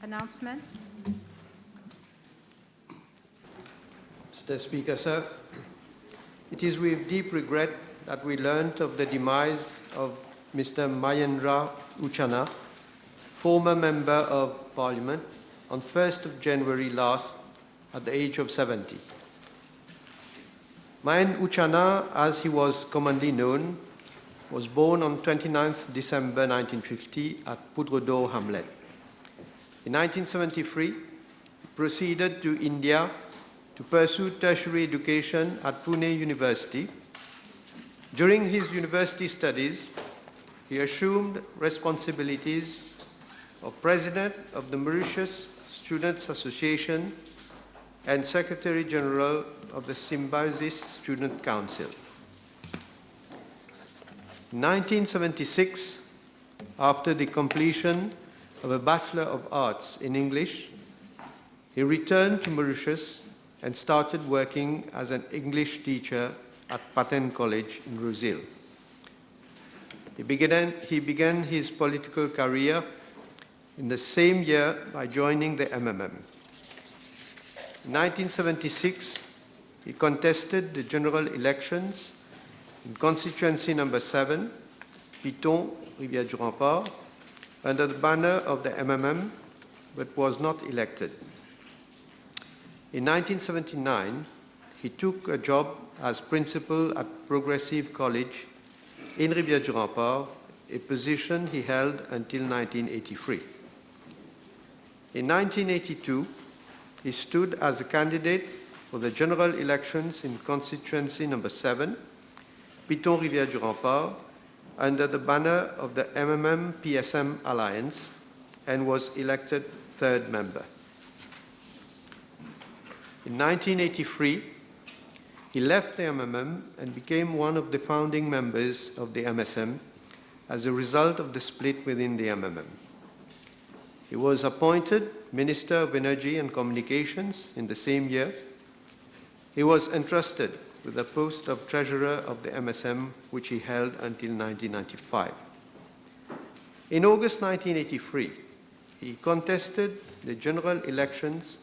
Announcements. Mr. Speaker, sir, it is with deep regret that we learned of the demise of Mr. Mayendra Uchana, former Member of Parliament, on 1st of January last at the age of 70. Mayen Uchana, as he was commonly known, was born on 29th December 1950 at Poudre-d'Or Hamlet. In 1973, he proceeded to India to pursue tertiary education at Pune University. During his university studies, he assumed responsibilities of President of the Mauritius Students Association and Secretary General of the Symbiosis Student Council. In 1976, after the completion of a Bachelor of Arts in English, he returned to Mauritius and started working as an English teacher at Paten College in Brazil. He began his political career in the same year by joining the MMM. In 1976, he contested the general elections in constituency number 7, Piton, Rivière-du-Rempart, under the banner of the MMM, but was not elected. In 1979, he took a job as principal at Progressive College in Rivière-du-Rempart, a position he held until 1983. In 1982, he stood as a candidate for the general elections in constituency number 7, Piton Rivière-du-Rempart, under the banner of the MMM-PSM alliance, and was elected third member. In 1983, he left the MMM and became one of the founding members of the MSM as a result of the split within the MMM. He was appointed Minister of Energy and Communications in the same year. He was entrusted with the post of Treasurer of the MSM, which he held until 1995. In August 1983, he contested the general elections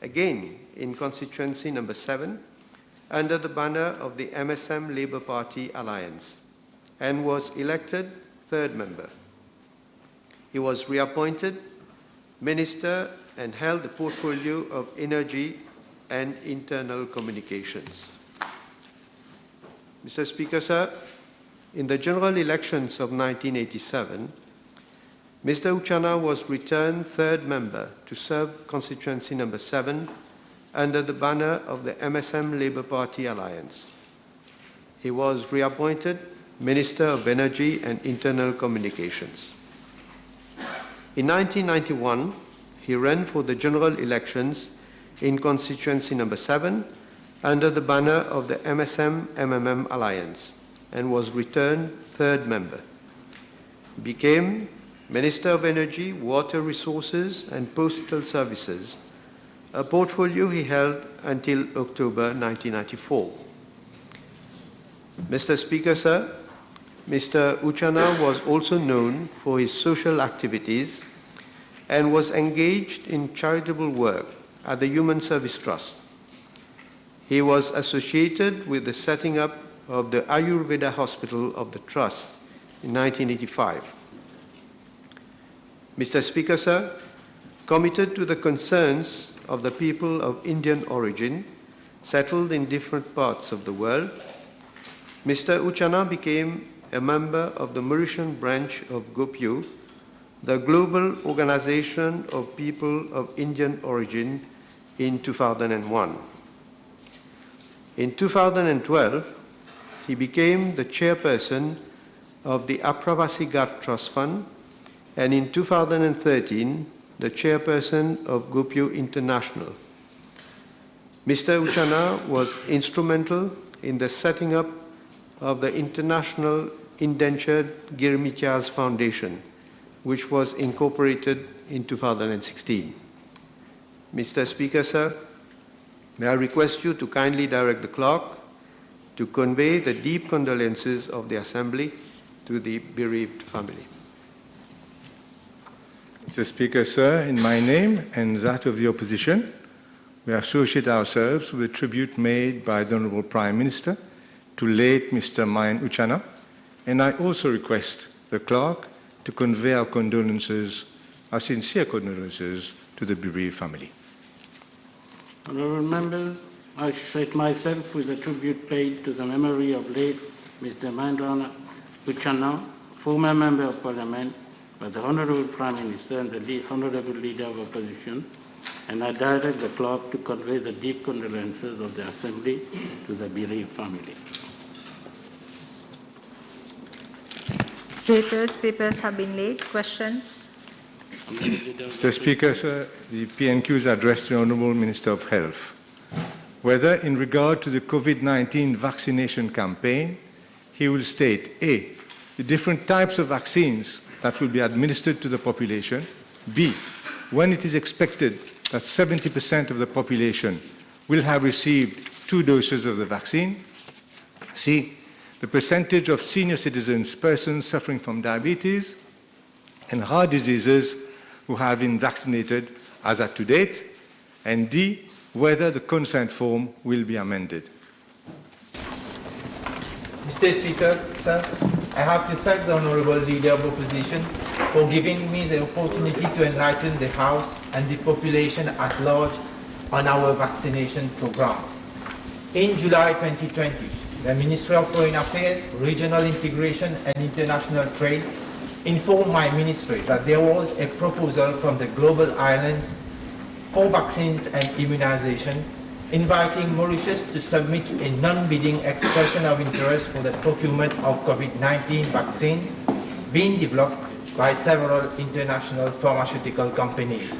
again in constituency number 7 under the banner of the MSM Labour Party alliance and was elected third member. He was reappointed Minister and held the portfolio of Energy and Internal Communications. Mr. Speaker, sir, in the general elections of 1987, Mr. Uchana was returned third member to serve constituency number 7 under the banner of the MSM Labour Party alliance. He was reappointed Minister of Energy and Internal Communications. In 1991, he ran for the general elections in constituency number 7 under the banner of the MSM-MMM alliance and was returned third member. He became Minister of Energy, Water Resources and Postal Services, a portfolio he held until October 1994. Mr. Speaker, sir, Mr. Uchana was also known for his social activities and was engaged in charitable work at the Human Service Trust. He was associated with the setting up of the Ayurveda Hospital of the Trust in 1985. Mr. Speaker, sir, committed to the concerns of the people of Indian origin settled in different parts of the world, Mr. Uchana became a member of the Mauritian branch of GOPIO, the Global Organization of People of Indian Origin, in 2001. In 2012, he became the chairperson of the Apravasi Ghat Trust Fund, and in 2013, the chairperson of GOPIO International. Mr. Uchana was instrumental in the setting up of the International Indentured Girmitias Foundation, which was incorporated in 2016. Mr. Speaker, sir, may I request you to kindly direct the clerk to convey the deep condolences of the Assembly to the bereaved family. Mr. Speaker, sir, in my name and that of the opposition, we associate ourselves with the tribute made by the Honourable Prime Minister to late Mr. Main Uchana, and I also request the clerk to convey our condolences, our sincere condolences, to the bereaved family. Honourable members, I associate myself with the tribute paid to the memory of late Mr. Main Uchana, former Member of Parliament, by the Honourable Prime Minister and the Honourable Leader of Opposition, and I direct the clerk to convey the deep condolences of the Assembly to the bereaved family. Papers have been laid. Questions? Mr. Speaker, sir, the PNQ is addressed to the Honourable Minister of Health. Whether in regard to the COVID-19 vaccination campaign, he will state A, the different types of vaccines that will be administered to the population, B, when it is expected that 70% of the population will have received 2 doses of the vaccine, C, the percentage of senior citizens, persons suffering from diabetes and heart diseases who have been vaccinated as at to date, and D, whether the consent form will be amended. Mr. Speaker, sir, I have to thank the Honourable Leader of Opposition for giving me the opportunity to enlighten the House and the population at large on our vaccination program. In July 2020, the Ministry of Foreign Affairs, Regional Integration and International Trade informed my ministry that there was a proposal from the global islands for vaccines and immunization, inviting Mauritius to submit a non-bidding expression of interest for the procurement of COVID-19 vaccines being developed by several international pharmaceutical companies.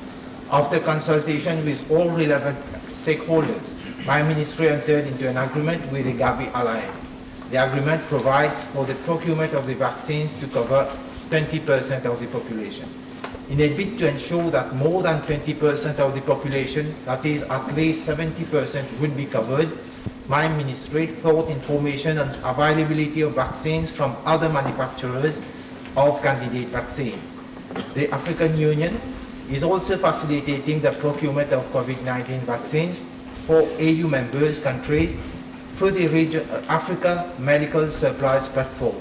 After consultation with all relevant stakeholders, my ministry entered into an agreement with the Gavi Alliance. The agreement provides for the procurement of the vaccines to cover 20% of the population. In a bid to ensure that more than 20% of the population, that is at least 70%, would be covered, my ministry sought information on availability of vaccines from other manufacturers of candidate vaccines. The African Union is also facilitating the procurement of COVID-19 vaccines for AU members countries through the Africa Medical Supplies Platform.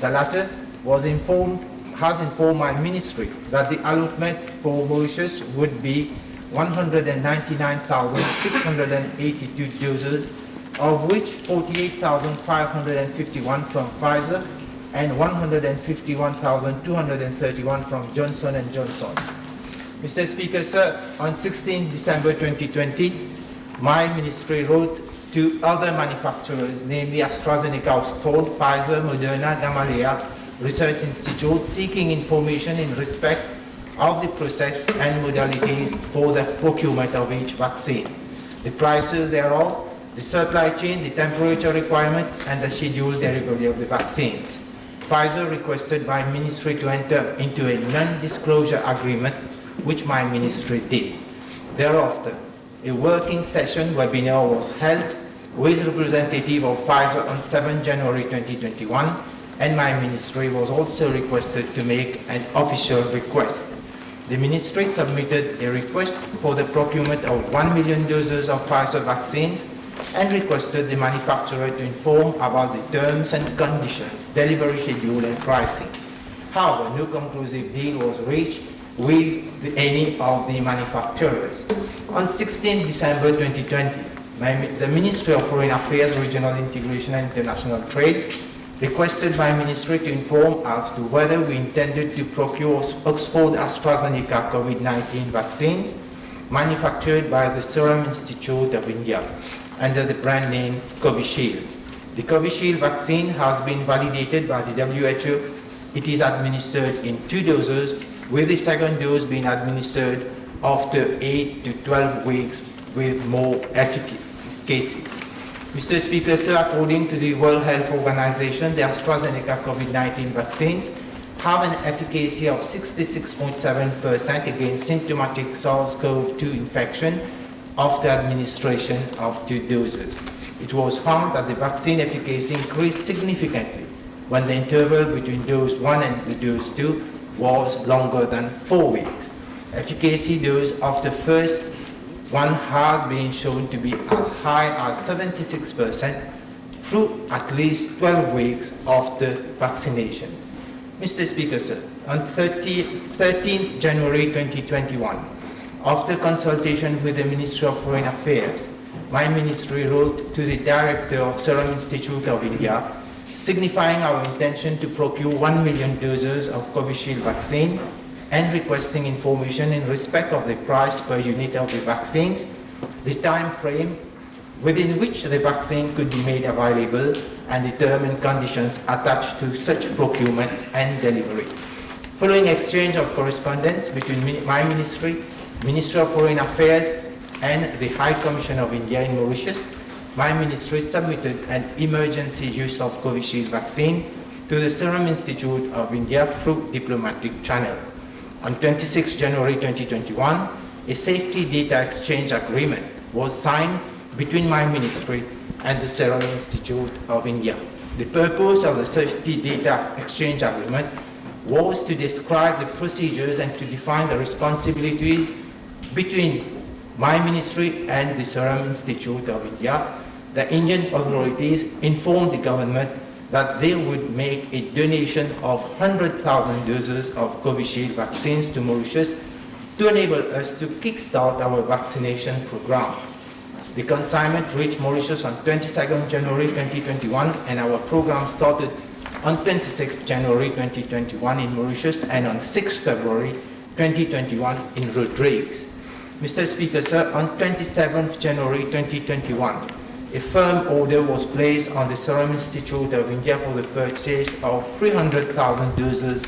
The latter has informed my ministry that the allotment for Mauritius would be 199,682 doses, of which 48,551 from Pfizer and 151,231 from Johnson & Johnson. Mr. Speaker, sir, on 16 December 2020, my ministry wrote to other manufacturers, namely AstraZeneca, Oxford, Pfizer, Moderna, Gamaleya Research Institute, seeking information in respect of the process and modalities for the procurement of each vaccine, the prices thereof, the supply chain, the temperature requirement, and the scheduled delivery of the vaccines. Pfizer requested my ministry to enter into a non-disclosure agreement, which my ministry did. Thereafter, a working session webinar was held with representative of Pfizer on 7 January 2021, and my ministry was also requested to make an official request. The ministry submitted a request for the procurement of 1 million doses of Pfizer vaccines and requested the manufacturer to inform about the terms and conditions, delivery schedule and pricing. However, no conclusive deal was reached with any of the manufacturers. On 16 December 2020, the Ministry of Foreign Affairs, Regional Integration and International Trade requested my ministry to inform as to whether we intended to procure Oxford AstraZeneca COVID-19 vaccines manufactured by the Serum Institute of India under the brand name Covishield. The Covishield vaccine has been validated by the WHO. It is administered in 2 doses, with the second dose being administered after 8 to 12 weeks with more efficacy. Mr. Speaker, sir, according to the World Health Organization, the AstraZeneca COVID-19 vaccines have an efficacy of 66.7% against symptomatic SARS-CoV-2 infection after administration of 2 doses. It was found that the vaccine efficacy increased significantly when the interval between dose 1 and the dose 2 was longer than 4 weeks. Efficacy dose of the first one has been shown to be as high as 76% through at least 12 weeks after vaccination. Mr. Speaker, sir, on 13th January 2021, after consultation with the Ministry of Foreign Affairs, my ministry wrote to the Director of Serum Institute of India, signifying our intention to procure 1 million doses of Covishield vaccine and requesting information in respect of the price per unit of the vaccines, the time frame within which the vaccine could be made available, and determine conditions attached to such procurement and delivery. Following exchange of correspondence between my ministry, Ministry of Foreign Affairs, and the High Commission of India in Mauritius, my ministry submitted an emergency use of Covishield vaccine to the Serum Institute of India through diplomatic channel. On 26 January 2021, a safety data exchange agreement was signed between my ministry and the Serum Institute of India. The purpose of the safety data exchange agreement was to describe the procedures and to define the responsibilities between my ministry and the Serum Institute of India. The Indian authorities informed the government that they would make a donation of 100,000 doses of Covishield vaccines to Mauritius to enable us to kickstart our vaccination program. The consignment reached Mauritius on 22nd January 2021, and our program started on 26th January 2021 in Mauritius and on 6th February 2021 in Rodrigues. Mr. Speaker, sir, on 27th January 2021, a firm order was placed on the Serum Institute of India for the purchase of 300,000 doses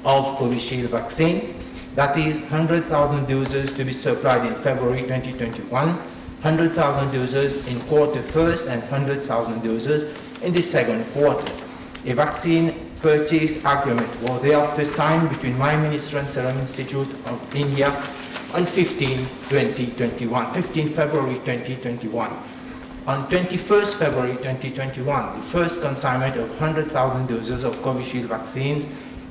of Covishield vaccines, that is 100,000 doses to be supplied in February 2021, 100,000 doses in quarter first and 100,000 doses in the second quarter. A vaccine purchase agreement was thereafter signed between my ministry and Serum Institute of India on 15 February 2021. On 21st February 2021, the first consignment of 100,000 doses of Covishield vaccines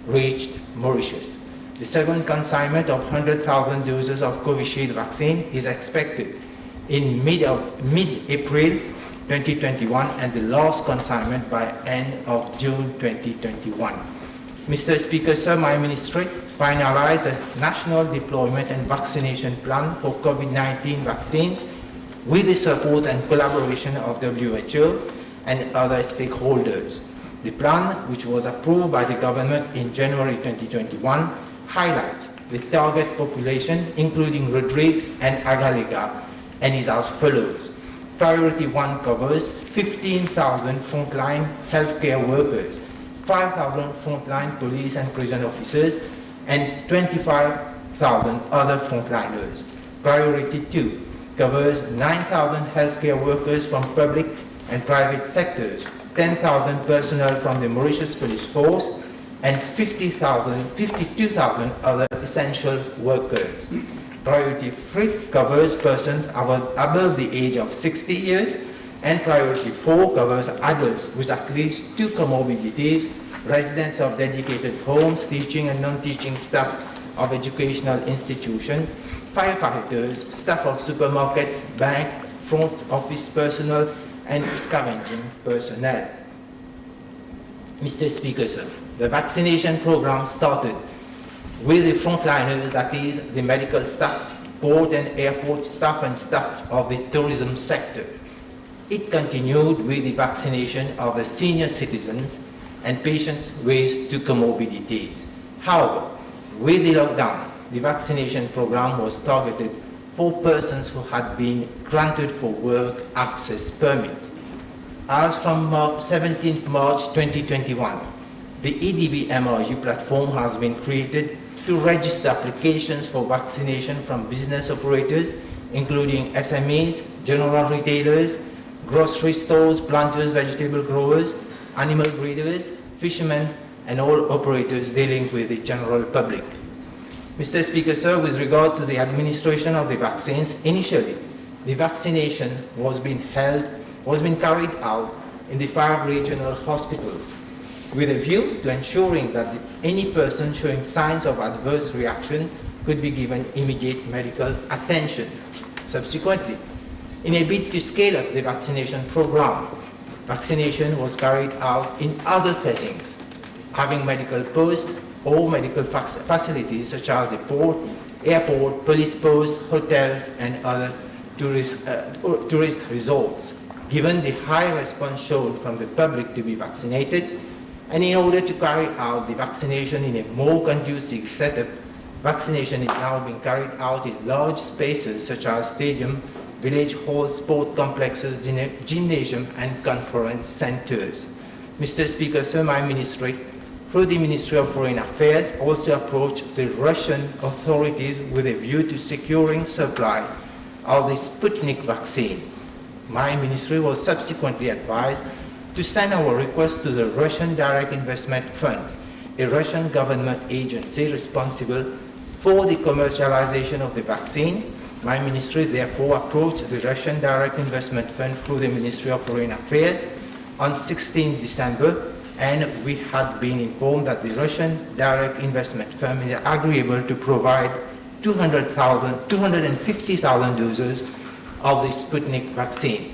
reached Mauritius. The second consignment of 100,000 doses of Covishield vaccine is expected in mid-April 2021 and the last consignment by end of June 2021. Mr. Speaker, sir, my ministry finalized a national deployment and vaccination plan for COVID-19 vaccines with the support and collaboration of WHO and other stakeholders. The plan, which was approved by the government in January 2021, highlights the target population, including Rodrigues and Agalega, and is as follows. Priority 1 covers 15,000 frontline healthcare workers, 5,000 frontline police and prison officers, and 25,000 other frontliners. Priority 2 covers 9,000 healthcare workers from public and private sectors, 10,000 personnel from the Mauritius Police Force, and 52,000 other essential workers. Priority 3 covers persons above the age of 60 years, and Priority 4 covers adults with at least 2 comorbidities, residents of dedicated homes, teaching and non-teaching staff of educational institutions, firefighters, staff of supermarkets, bank, front office personnel, and scavenging personnel. Mr. Speaker, sir, the vaccination program started with the frontliners, that is, the medical staff, port and airport staff, and staff of the tourism sector. It continued with the vaccination of the senior citizens and patients with 2 comorbidities. However, with the lockdown, the vaccination program was targeted for persons who had been granted for work access permit. As from 17th March 2021, the EDB MRU platform has been created to register applications for vaccination from business operators, including SMEs, general retailers, grocery stores, planters, vegetable growers, animal breeders, fishermen, and all operators dealing with the general public. Mr. Speaker, sir, with regard to the administration of the vaccines, initially, the vaccination was being carried out in the 5 regional hospitals. with a view to ensuring that any person showing signs of adverse reaction could be given immediate medical attention. Subsequently, in a bid to scale up the vaccination program, vaccination was carried out in other settings, having medical posts or medical facilities such as the port, airport, police posts, hotels, and other tourist resorts. Given the high response shown from the public to be vaccinated, and in order to carry out the vaccination in a more conducive setup, vaccination is now being carried out in large spaces such as stadium, village halls, sport complexes, gymnasium, and conference centers. Mr. Speaker, sir, my ministry, through the Ministry of Foreign Affairs, also approached the Russian authorities with a view to securing supply of the Sputnik vaccine. My ministry was subsequently advised to send our request to the Russian Direct Investment Fund, a Russian government agency responsible for the commercialization of the vaccine. My ministry therefore approached the Russian Direct Investment Fund through the Ministry of Foreign Affairs on 16 December, and we had been informed that the Russian Direct Investment Fund is agreeable to provide 250,000 doses of the Sputnik vaccine.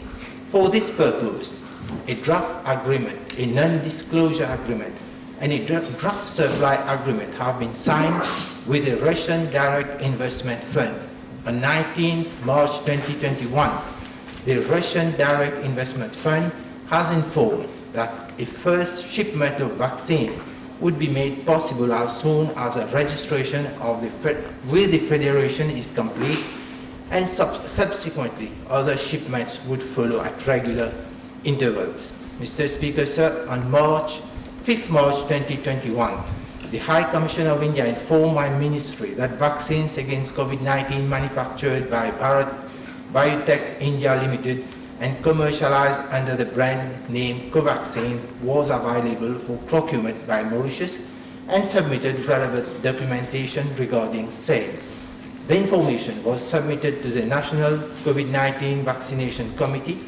For this purpose, a draft agreement, a non-disclosure agreement, and a draft supply agreement have been signed with the Russian Direct Investment Fund. On 19 March 2021, the Russian Direct Investment Fund has informed that a first shipment of vaccine would be made possible as soon as a registration of with the Federation is complete, and subsequently other shipments would follow at regular intervals. Mr. Speaker, sir, on 5th March 2021, the High Commission of India informed my ministry that vaccines against COVID-19 manufactured by Bharat Biotech India Limited and commercialized under the brand name Covaxin was available for procurement by Mauritius and submitted relevant documentation regarding sale. The information was submitted to the National COVID-19 Vaccination Committee,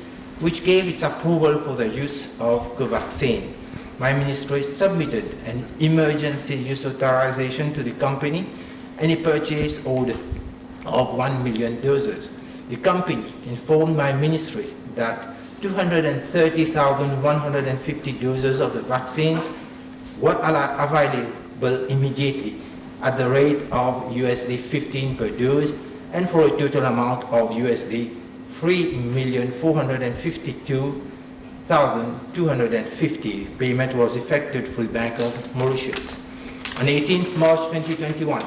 which gave its approval for the use of Covaxin. My ministry submitted an emergency use authorization to the company and a purchase order of 1 million doses. The company informed my ministry that 230,150 doses of the vaccines were available immediately at the rate of USD 15 per dose, and for a total amount of USD 3,452,250. Payment was effected through the Bank of Mauritius. On 18th March 2021,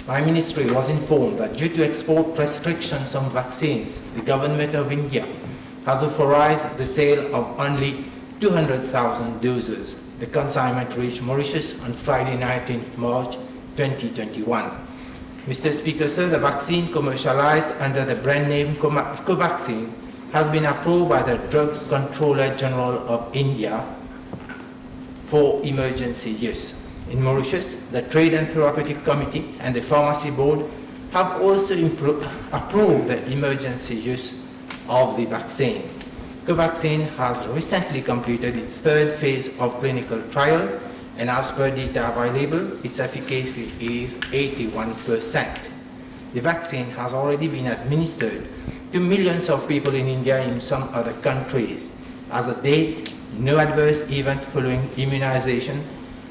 my ministry was informed that due to export restrictions on vaccines, the government of India has authorized the sale of only 200,000 doses. The consignment reached Mauritius on Friday 19th March 2021. Mr. Speaker, sir, the vaccine commercialized under the brand name Covaxin has been approved by the Drugs Controller General of India for emergency use. In Mauritius, the Trade and Therapeutic Committee and the Pharmacy Board have also approved the emergency use of the vaccine. Covaxin has recently completed its third phase of clinical trial, and as per data available, its efficacy is 81%. The vaccine has already been administered to millions of people in India and in some other countries. As of date, no adverse event following immunization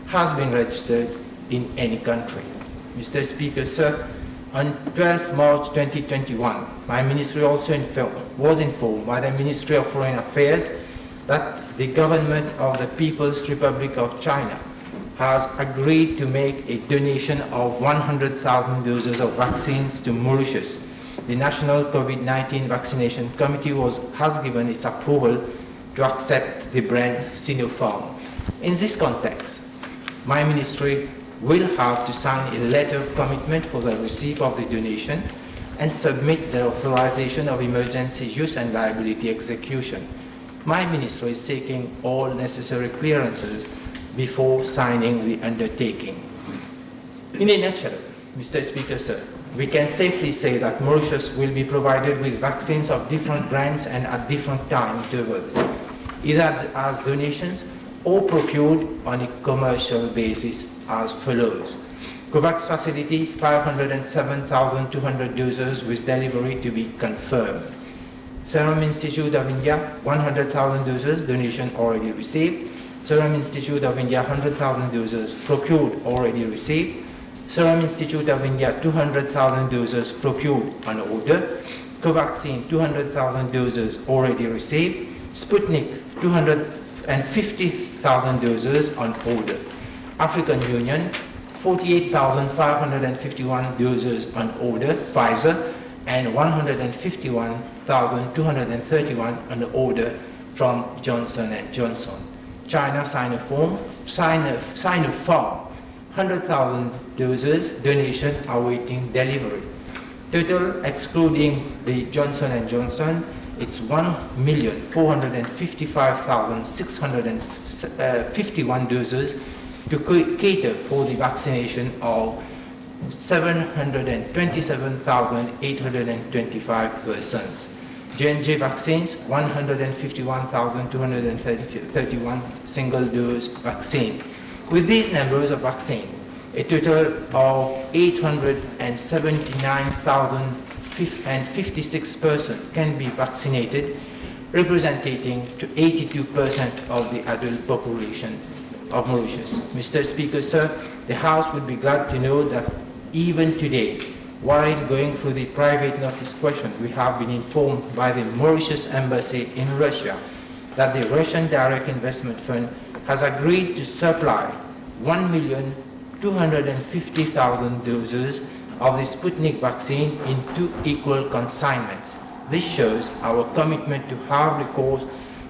has been registered in any country. Mr. Speaker, sir, on 12 March 2021, my ministry also was informed by the Ministry of Foreign Affairs that the government of the People's Republic of China has agreed to make a donation of 100,000 doses of vaccines to Mauritius. The National COVID-19 Vaccination Committee has given its approval to accept the brand Sinopharm. In this context, my ministry will have to sign a letter of commitment for the receipt of the donation and submit the authorization of emergency use and liability execution. My ministry is seeking all necessary clearances before signing the undertaking. In a nutshell, Mr. Speaker, sir, we can safely say that Mauritius will be provided with vaccines of different brands and at different time intervals, either as donations or procured on a commercial basis as follows. COVAX facility, 507,200 doses with delivery to be confirmed. Serum Institute of India, 100,000 doses, donation already received. Serum Institute of India, 100,000 doses, procured, already received. Serum Institute of India, 200,000 doses, procured on order. Covaxin, 200,000 doses, already received. Sputnik, 250,000 doses on order. African Union, 48,551 doses on order, Pfizer, and 151,231 on order from Johnson & Johnson. China, Sinopharm, 100,000 doses, donation awaiting delivery. Total, excluding the Johnson & Johnson, it's 1,455,651 doses to cater for the vaccination of 727,825 persons. J&J vaccines, 151,231 single-dose vaccine. With these numbers of vaccine, a total of 879,056 persons can be vaccinated, representing to 82% of the adult population of Mauritius. Mr. Speaker, sir, the House would be glad to know that even today, while going through the private notice question, we have been informed by the Mauritius Embassy in Russia that the Russian Direct Investment Fund has agreed to supply 1,250,000 doses of the Sputnik vaccine in 2 equal consignments. This shows our commitment to have recourse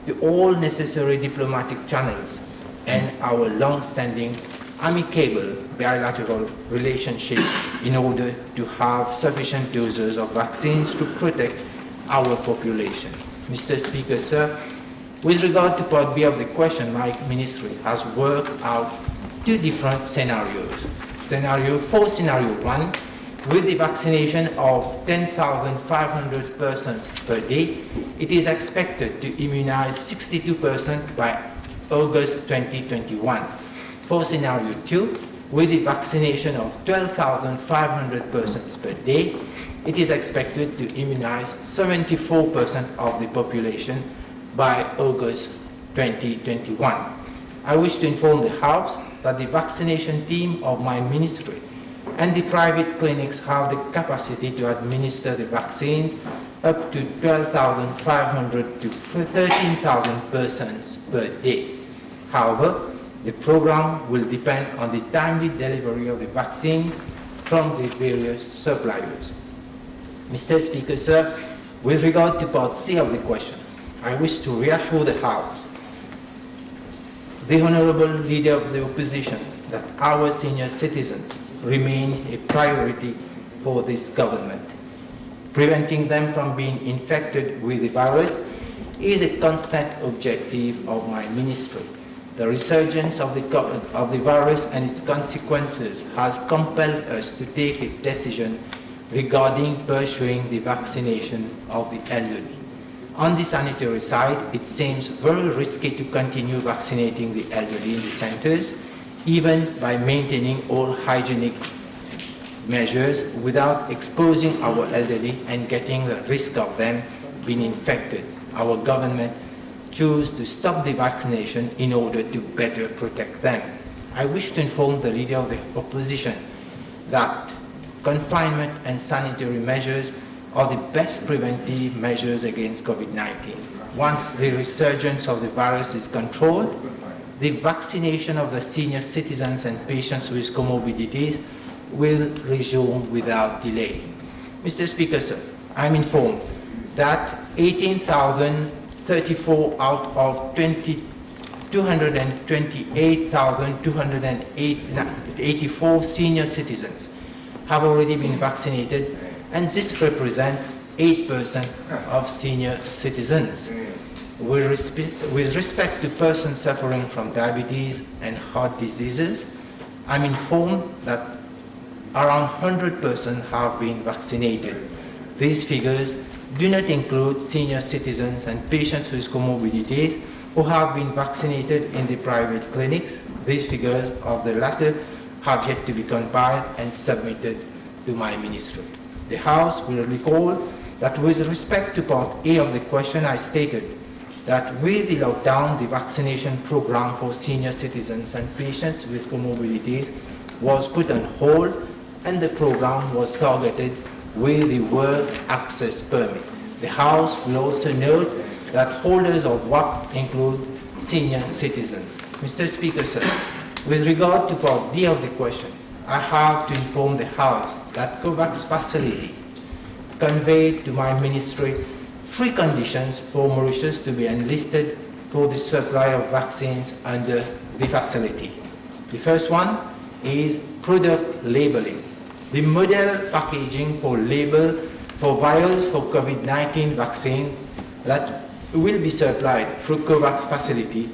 to all necessary diplomatic channels and our long-standing amicable bilateral relationship in order to have sufficient doses of vaccines to protect our population. Mr. Speaker, sir, with regard to Part B of the question, my ministry has worked out 2 different scenarios. Scenario 1, with the vaccination of 10,500 persons per day, it is expected to immunize 62% by August 2021. For scenario 2, with the vaccination of 12,500 persons per day, it is expected to immunize 74% of the population by August 2021. I wish to inform the House that the vaccination team of my ministry and the private clinics have the capacity to administer the vaccines up to 12,500 to 13,000 persons per day. However, the program will depend on the timely delivery of the vaccine from the various suppliers. Mr. Speaker, sir, with regard to Part C of the question, I wish to reassure the House, the Honorable Leader of the Opposition, that our senior citizens remain a priority for this government. Preventing them from being infected with the virus is a constant objective of my ministry. The resurgence of the virus and its consequences has compelled us to take a decision regarding pursuing the vaccination of the elderly. On the sanitary side, it seems very risky to continue vaccinating the elderly in the centers, even by maintaining all hygienic measures without exposing our elderly and getting the risk of them being infected. Our government chose to stop the vaccination in order to better protect them. I wish to inform the Leader of the Opposition that confinement and sanitary measures are the best preventive measures against COVID-19. Once the resurgence of the virus is controlled, the vaccination of the senior citizens and patients with comorbidities will resume without delay. Mr. Speaker, sir, I'm informed that 18,034 out of 228,284 senior citizens have already been vaccinated, and this represents 8% of senior citizens. With respect to persons suffering from diabetes and heart diseases, I'm informed that around 100 persons have been vaccinated. These figures do not include senior citizens and patients with comorbidities who have been vaccinated in the private clinics. These figures of the latter have yet to be compiled and submitted to my ministry. The House will recall that with respect to Part A of the question, I stated that with the lockdown, the vaccination program for senior citizens and patients with comorbidities was put on hold, and the program was targeted with the work access permit. The House will also note that holders of WAP include senior citizens. Mr. Speaker, sir, with regard to Part D of the question, I have to inform the House that COVAX facility conveyed to my ministry 3 conditions for Mauritius to be enlisted for the supply of vaccines under the facility. The first one is product labeling. The model packaging for label for vials for COVID-19 vaccine that will be supplied through COVAX facility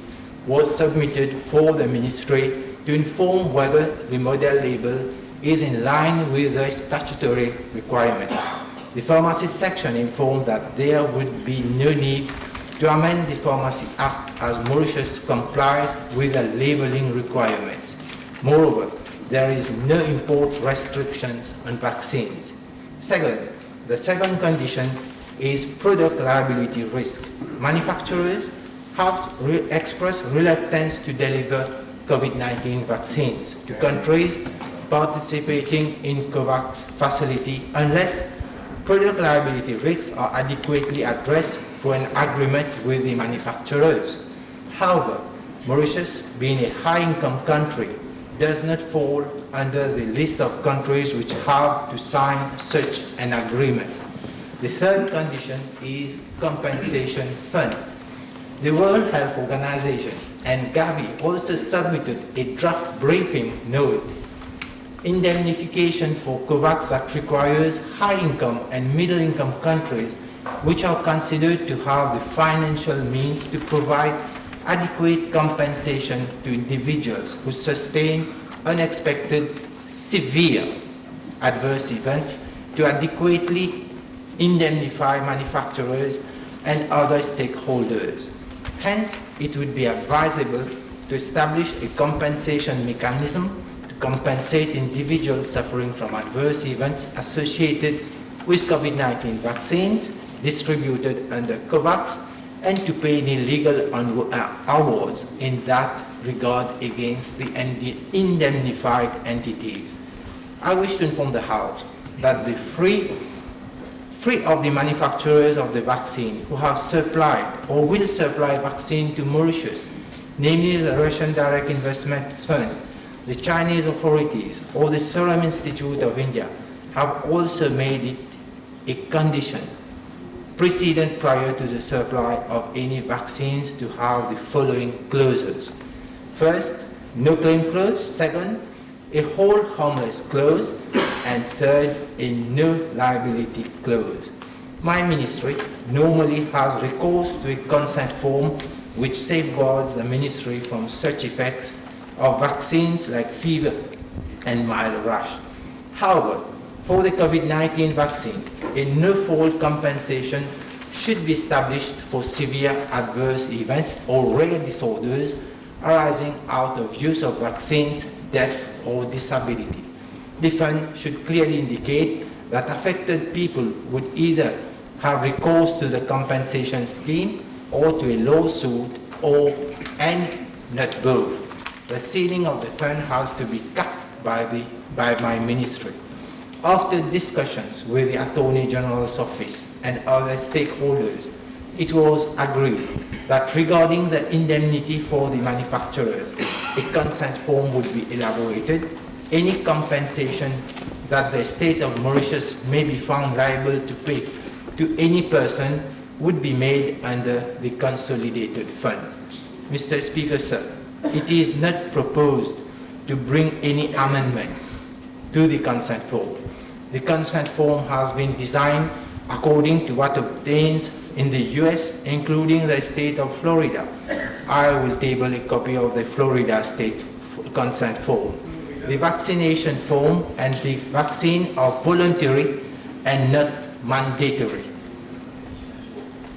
was submitted for the ministry to inform whether the model label is in line with the statutory requirements. The Pharmacy section informed that there would be no need to amend the Pharmacy Act as Mauritius complies with the labeling requirements. Moreover, there is no import restrictions on vaccines. Second, the second condition is product liability risk. Manufacturers have expressed reluctance to deliver COVID-19 vaccines to countries participating in COVAX facility unless product liability risks are adequately addressed through an agreement with the manufacturers. However, Mauritius, being a high-income country, does not fall under the list of countries which have to sign such an agreement. The third condition is compensation fund. The World Health Organization and Gavi also submitted a draft briefing note. Indemnification for COVAX that requires high-income and middle-income countries which are considered to have the financial means to provide adequate compensation to individuals who sustain unexpected severe adverse events to adequately indemnify manufacturers and other stakeholders. Hence, it would be advisable to establish a compensation mechanism to compensate individuals suffering from adverse events associated with COVID-19 vaccines distributed under COVAX and to pay any legal awards in that regard against the indemnified entities. I wish to inform the House that the three of the manufacturers of the vaccine who have supplied or will supply vaccine to Mauritius, namely the Russian Direct Investment Fund, the Chinese authorities, or the Serum Institute of India, have also made it a condition precedent prior to the supply of any vaccines to have the following clauses. First, no claim clause. Second, a hold harmless clause. And third, a no liability clause. My ministry normally has recourse to a consent form which safeguards the ministry from such effects of vaccines like fever and mild rash. However, for the COVID-19 vaccine, a no-fault compensation should be established for severe adverse events or rare disorders arising out of use of vaccines, death, or disability. The fund should clearly indicate that affected people would either have recourse to the compensation scheme or to a lawsuit and not both. The ceiling of the fund has to be capped by my ministry. After discussions with the Attorney General's office and other stakeholders, it was agreed that regarding the indemnity for the manufacturers, a consent form would be elaborated. Any compensation that the state of Mauritius may be found liable to pay to any person would be made under the consolidated fund. Mr. Speaker, sir, it is not proposed to bring any amendment to the consent form. The consent form has been designed according to what obtains in the US, including the state of Florida. I will table a copy of the Florida state consent form. The vaccination form and the vaccine are voluntary and not mandatory.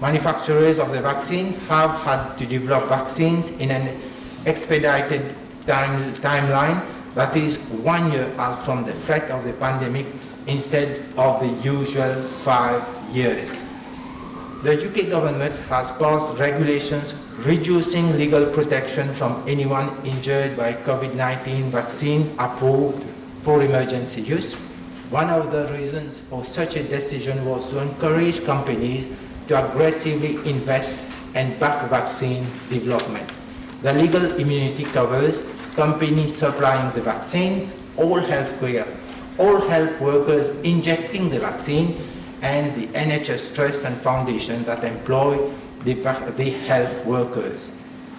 Manufacturers of the vaccine have had to develop vaccines in an expedited timeline that is 1 year out from the threat of the pandemic instead of the usual 5 years. The UK government has passed regulations reducing legal protection from anyone injured by COVID-19 vaccine approved for emergency use. One of the reasons for such a decision was to encourage companies to aggressively invest and back vaccine development. The legal immunity covers companies supplying the vaccine, all health workers injecting the vaccine, and the NHS Trust and Foundation that employ the health workers.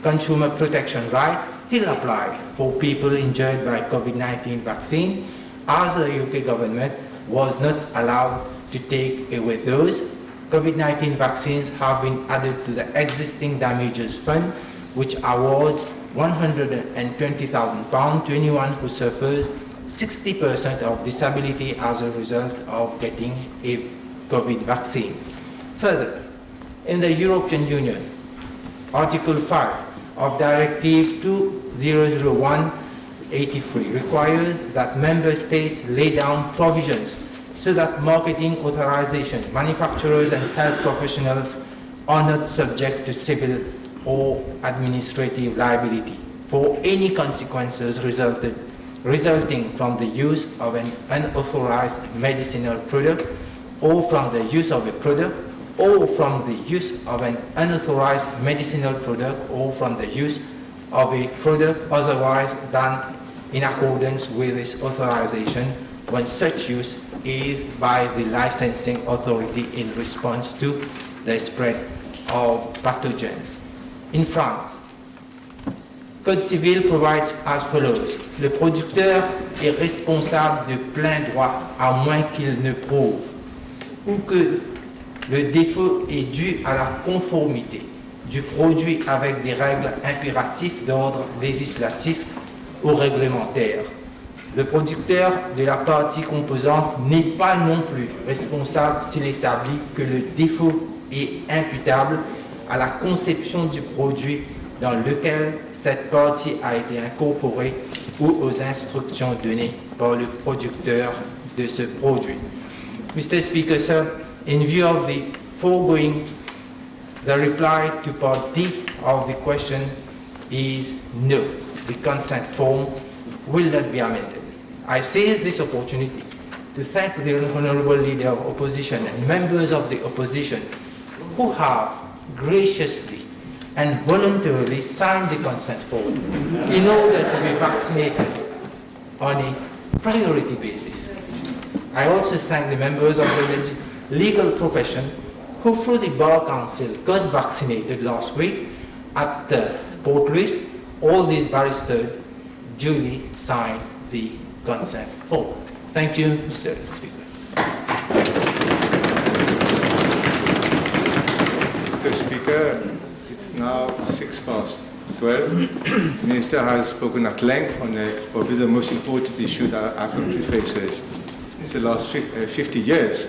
Consumer protection rights still apply for people injured by COVID-19 vaccine, as the UK government was not allowed to take away those. COVID-19 vaccines have been added to the existing damages fund, which awards £120,000 to anyone who suffers 60% of disability as a result of getting a COVID vaccine. Further, in the European Union, Article 5 of Directive 2001/83 requires that member states lay down provisions so that marketing authorization, manufacturers and health professionals are not subject to civil or administrative liability for any consequences resulting from the use of an unauthorized medicinal product, or from the use of a product, or from the use of an unauthorized medicinal product, or from the use of a product otherwise done in accordance with its authorization when such use is by the licensing authority in response to the spread of pathogens. In France, Code civil provides as follows. Le producteur est responsable de plein droit à moins qu'il ne prouve ou que le défaut est dû à la conformité du produit avec des règles impératives d'ordre législatif ou réglementaire. Le producteur de la partie composante n'est pas non plus responsable s'il établit que le défaut est imputable à la conception du produit dans lequel cette partie a été incorporée ou aux instructions données par le producteur de ce produit. Mr. Speaker, sir, in view of the foregoing, the reply to part D of the question is no. The consent form will not be amended. I seize this opportunity to thank the Honourable Leader of Opposition and members of the Opposition who have graciously and voluntarily signed the consent form in order to be vaccinated on a priority basis. I also thank the members of the legal profession who, through the Bar Council, got vaccinated last week at Port Louis. All these barristers duly signed the consent form. Thank you, Mr. Speaker. Mr. Speaker, it's now 12:06. The Minister has spoken at length on probably the most important issue that our country faces in the last 50 years.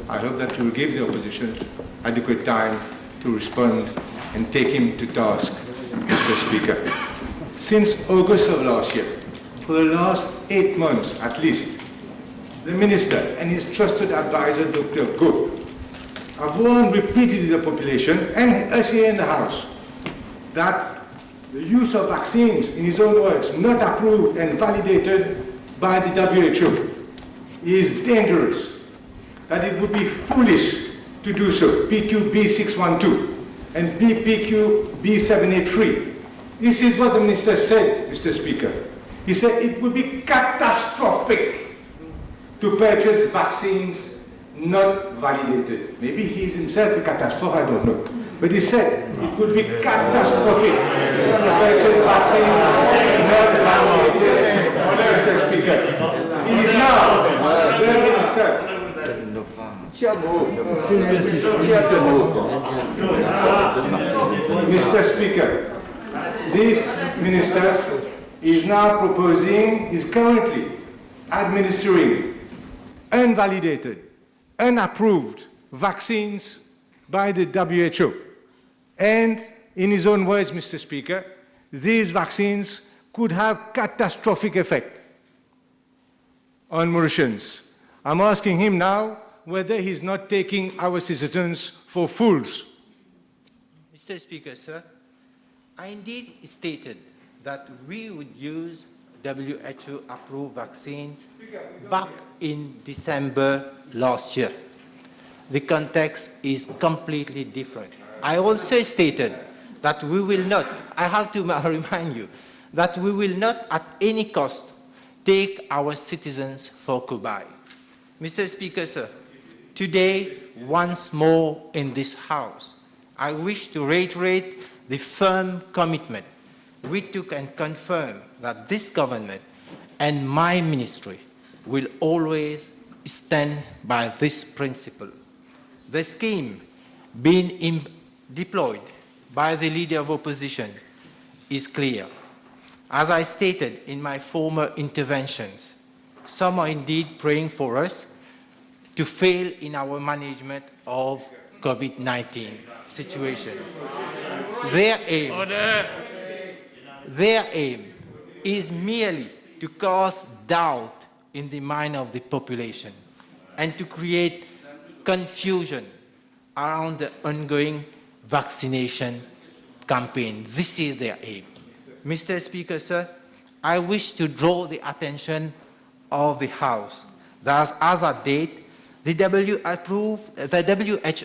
I hope that you will give the opposition adequate time to respond and take him to task, Mr. Speaker. Since August of last year, for the last 8 months at least, the Minister and his trusted advisor, Dr. Go, have warned repeatedly the population and us here in the House that the use of vaccines, in his own words, not approved and validated by the WHO, is dangerous, that it would be foolish to do so, PQB612 and PQB783. This is what the Minister said, Mr. Speaker. He said it would be catastrophic to purchase vaccines not validated. Maybe he is himself a catastrophe, I don't know. But he said it would be catastrophic to purchase vaccines not validated, Mr. Speaker. He is now the Minister. Mr. Speaker, this Minister is now proposing, is currently administering unvalidated, unapproved vaccines by the WHO. And in his own words, Mr. Speaker, these vaccines could have catastrophic effect on Mauritians. I'm asking him now whether he's not taking our citizens for fools. Mr. Speaker, sir, I indeed stated that we would use WHO-approved vaccines back in December last year. The context is completely different. I also stated that we will not, I have to remind you, that we will not at any cost take our citizens for cobaye. Mr. Speaker, sir, today, once more in this House, I wish to reiterate the firm commitment we took and confirm that this government and my ministry will always stand by this principle. The scheme being deployed by the Leader of Opposition is clear. As I stated in my former interventions, some are indeed praying for us to fail in our management of COVID-19 situation. Their aim is merely to cause doubt in the mind of the population and to create confusion around the ongoing vaccination campaign. This is their aim. Mr. Speaker, sir, I wish to draw the attention of the House that as at date, the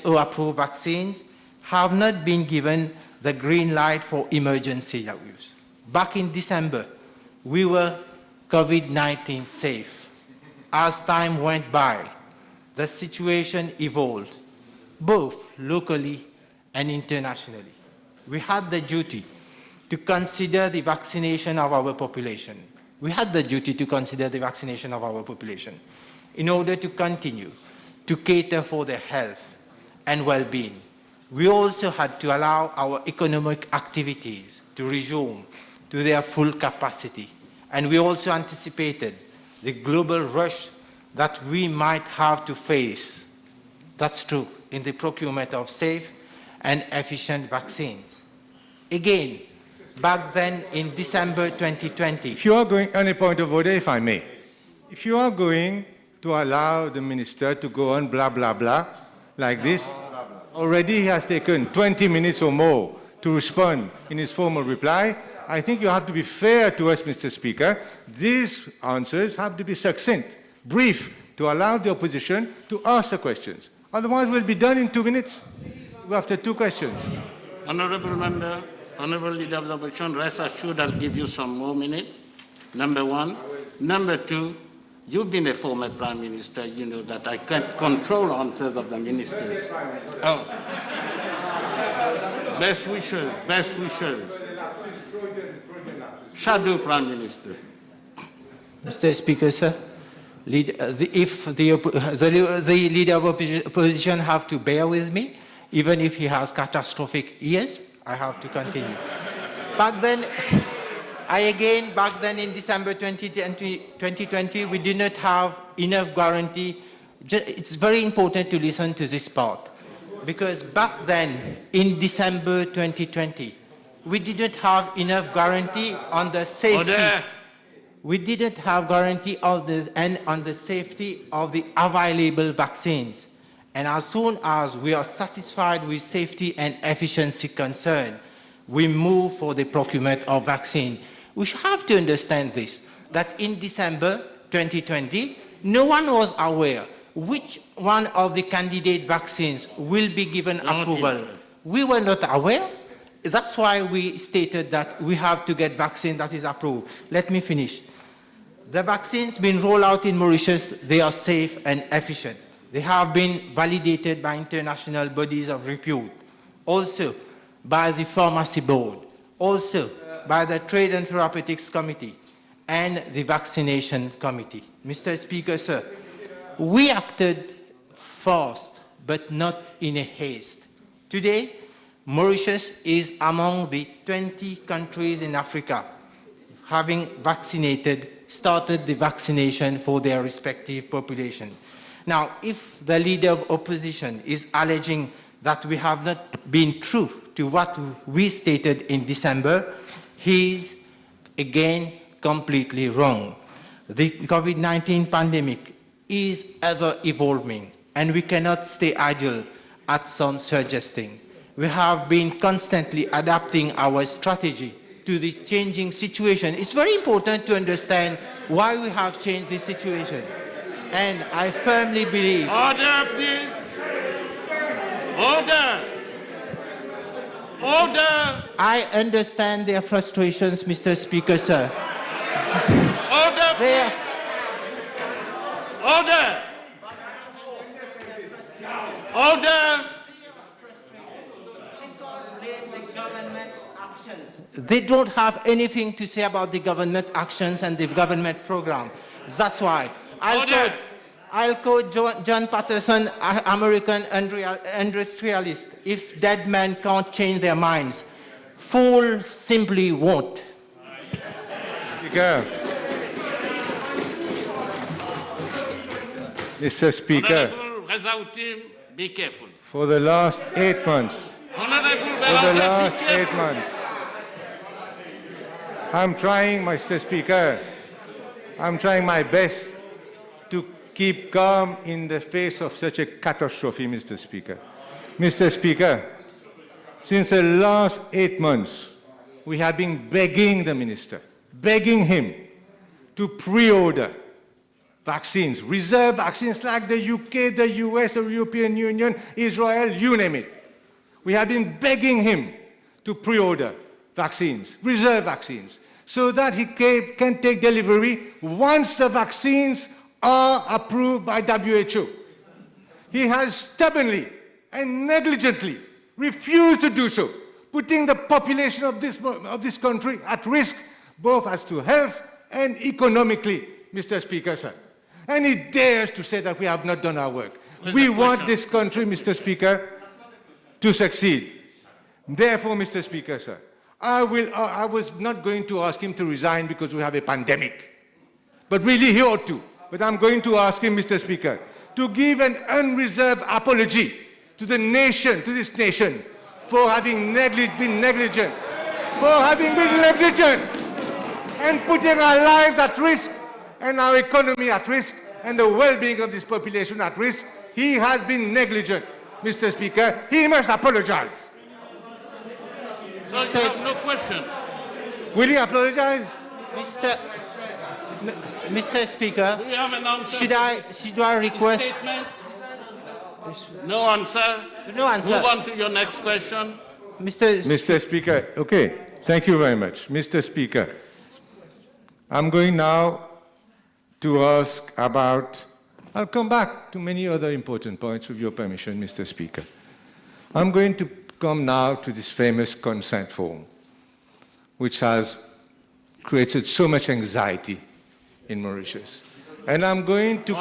WHO-approved vaccines have not been given the green light for emergency use. Back in December, we were COVID-19 safe. As time went by, the situation evolved, both locally and internationally. We had the duty to consider the vaccination of our population. We had the duty to consider the vaccination of our population in order to continue to cater for their health and well-being. We also had to allow our economic activities to resume to their full capacity. And we also anticipated the global rush that we might have to face. That's true, in the procurement of safe and efficient vaccines. Again, back then in December 2020. If you are going, on a point of order, if I may, if you are going to allow the minister to go on blah, blah, blah, like this, already he has taken 20 minutes or more to respond in his formal reply. I think you have to be fair to us, Mr. Speaker. These answers have to be succinct, brief, to allow the opposition to ask the questions. Otherwise, we'll be done in 2 minutes after 2 questions. Honourable Member, Honourable Leader of the Opposition, rest assured I'll give you some more minutes, number one. Number two, you've been a former Prime Minister, you know that I can't control answers of the ministers. Oh. Best wishes, best wishes. Shadow Prime Minister. Mr. Speaker, sir, if the Leader of Opposition have to bear with me, even if he has catastrophic ears, I have to continue. Back then in December 2020, we did not have enough guarantee. It's very important to listen to this part, because back then in December 2020, we didn't have enough guarantee on the safety. Order. We didn't have guarantee on the safety of the available vaccines. And as soon as we are satisfied with safety and efficiency concern, we move for the procurement of vaccine. We have to understand this, that in December 2020, no one was aware which one of the candidate vaccines will be given approval. We were not aware. That's why we stated that we have to get vaccine that is approved. Let me finish. The vaccines being rolled out in Mauritius, they are safe and efficient. They have been validated by international bodies of repute, also by the Pharmacy Board, also by the Trade and Therapeutics Committee, and the Vaccination Committee. Mr. Speaker, sir, we acted fast, but not in a haste. Today, Mauritius is among the 20 countries in Africa having started the vaccination for their respective population. Now, if the Leader of Opposition is alleging that we have not been true to what we stated in December, he is again completely wrong. The COVID-19 pandemic is ever evolving, and we cannot stay idle at some suggesting. We have been constantly adapting our strategy to the changing situation. It's very important to understand why we have changed this situation. And I firmly believe... Order, please. Order. Order. I understand their frustrations, Mr. Speaker, sir. Order, please. Order. Order. They don't have anything to say about the government actions and the government program. That's why. I'll quote John Patterson, American industrialist. If dead men can't change their minds, fools simply won't. Speaker. Mr. Speaker. Honorable Rezautim, be careful. For the last 8 months, I'm trying, Mr. Speaker, I'm trying my best to keep calm in the face of such a catastrophe, Mr. Speaker. Mr. Speaker, since the last 8 months, we have been begging the minister, begging him to pre-order vaccines, reserve vaccines like the UK, the US, the European Union, Israel, you name it. We have been begging him to pre-order vaccines, reserve vaccines, so that he can take delivery once the vaccines are approved by WHO. He has stubbornly and negligently refused to do so, putting the population of this country at risk, both as to health and economically, Mr. Speaker, sir. And he dares to say that we have not done our work. We want this country, Mr. Speaker, to succeed. Therefore, Mr. Speaker, sir, I was not going to ask him to resign because we have a pandemic. But really, he ought to. But I'm going to ask him, Mr. Speaker, to give an unreserved apology to the nation, to this nation, for having been negligent, and putting our lives at risk and our economy at risk and the well-being of this population at risk. He has been negligent, Mr. Speaker. He must apologize. So you have no question. Will he apologize? Mr. Speaker, Do you have an answer? should I request... Statement? No answer? No answer. Move on to your next question. Mr. Speaker, okay, thank you very much. Mr. Speaker, I'm going now to ask about, I'll come back to many other important points with your permission, Mr. Speaker. I'm going to come now to this famous consent form, which has created so much anxiety in Mauritius. And I'm going to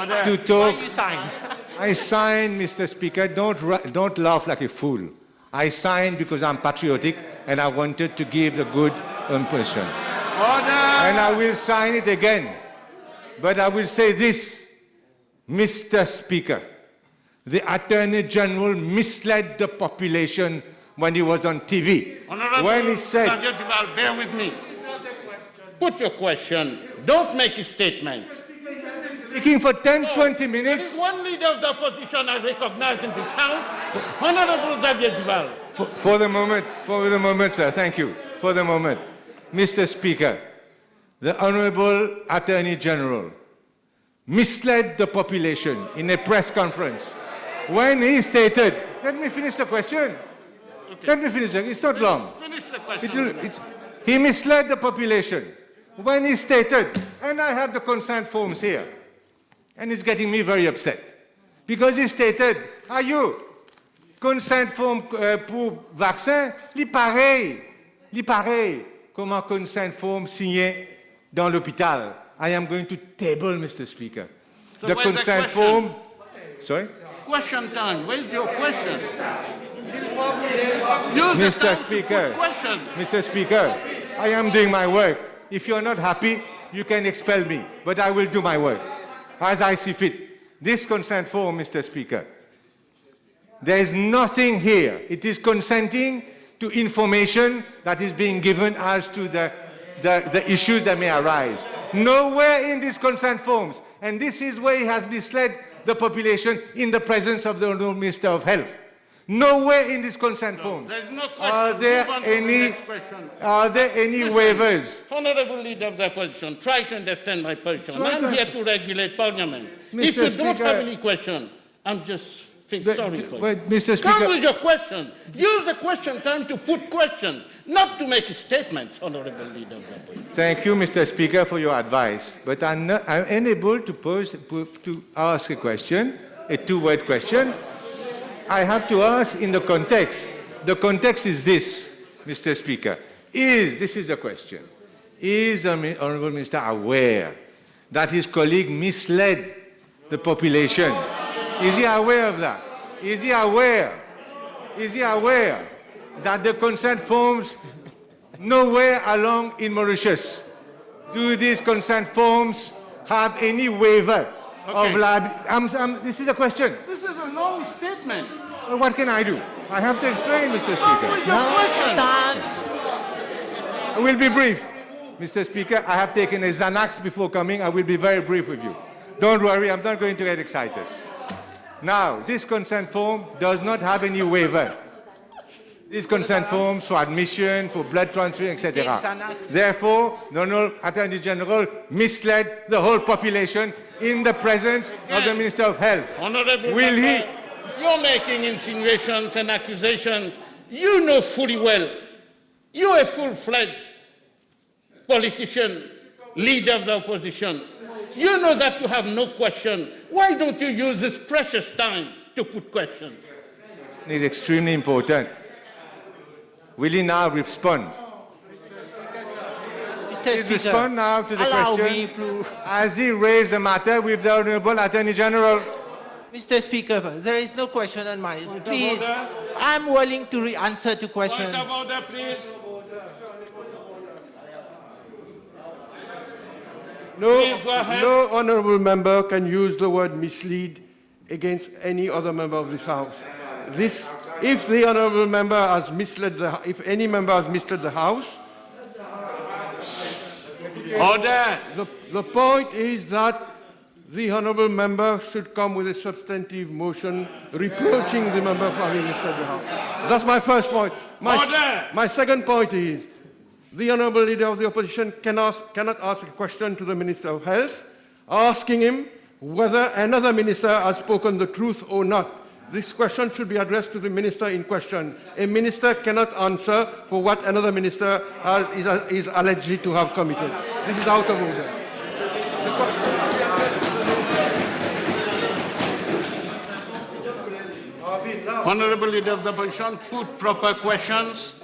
talk... Why you sign? I signed, Mr. Speaker. Don't laugh like a fool. I signed because I'm patriotic and I wanted to give the good impression. Order! And I will sign it again. But I will say this, Mr. Speaker, the Attorney General misled the population when he was on TV. Honorable When he said... Duval, bear with me. Put your question. Don't make a statement. Speaking for 10, 20 minutes... There is one leader of the opposition I recognize in this House, Honorable Xavier Duval. For the moment, sir, thank you. For the moment. Mr. Speaker, the Honorable Attorney General misled the population in a press conference when he stated, let me finish the question. Okay. Let me finish it. It's not long. Finish the question. He misled the population when he stated, and I have the consent forms here, and it's getting me very upset, because he stated, are you consent form pour vaccin, li pareil comme un consent form signé dans l'hôpital. I am going to table, Mr. Speaker. So the consent form. Sorry? Question time. Where's your question? Mr. Speaker, I am doing my work. If you're not happy, you can expel me, but I will do my work as I see fit. This consent form, Mr. Speaker, There is nothing here. It is consenting to information that is being given as to the issues that may arise. Nowhere in these consent forms, and this is where he has misled the population in the presence of the Honourable Minister of Health. Nowhere in these consent forms There's no question. are there any waivers. Honourable Leader of the Opposition, try to understand my position. I'm here to regulate Parliament. Mr. If you don't Speaker, have any question, I'm just sorry for you. But, Mr. Come Speaker, with your question. Use the question time to put questions, not to make statements, Honourable Leader of the Opposition. thank you, Mr. Speaker, for your advice. But I'm unable to ask a question, a two-word question. I have to ask in the context. The context is this, Mr. Speaker. This is the question. Is the Honourable Minister aware that his colleague misled the population? Is he aware of that? Is he aware? Is he aware that the consent forms nowhere along in Mauritius do these consent forms have any waiver of liability? This is a question. This is a long statement. Well, what can I do? I have to explain, Mr. Come with Speaker. your question. I will be brief. Mr. Speaker, I have taken a Xanax before coming. I will be very brief with you. Don't worry, I'm not going to get excited. Now, this consent form does not have any waiver. These consent forms for admission, for blood transfusion, etc. Therefore, the Honourable Attorney General misled the whole population in the presence of the Minister of Health. Honourable Will he? Member, you're making insinuations and accusations. You know fully well, you're a full-fledged politician, leader of the opposition. You know that you have no question. Why don't you use this precious time to put questions? It's extremely important. Will he now respond? Mr. Please Speaker, respond now to the allow question. me to... Has he raised the matter with the Honourable Attorney General? Mr. Speaker, there is no question on my... Point of Please, order. I'm willing to answer to question. Point of order, please. Please go ahead. No honourable member can use the word mislead against any other member of this House. If the honourable member has misled if any member has misled the House, Order. the point is that the honourable member should come with a substantive motion reproaching the member for having misled the House. That's my first point. Order. My second point is the honourable leader of the opposition cannot ask a question to the Minister of Health, asking him whether another minister has spoken the truth or not. This question should be addressed to the minister in question. A minister cannot answer for what another minister is alleged to have committed. This is out of order. Honourable Leader of the Opposition, put proper questions.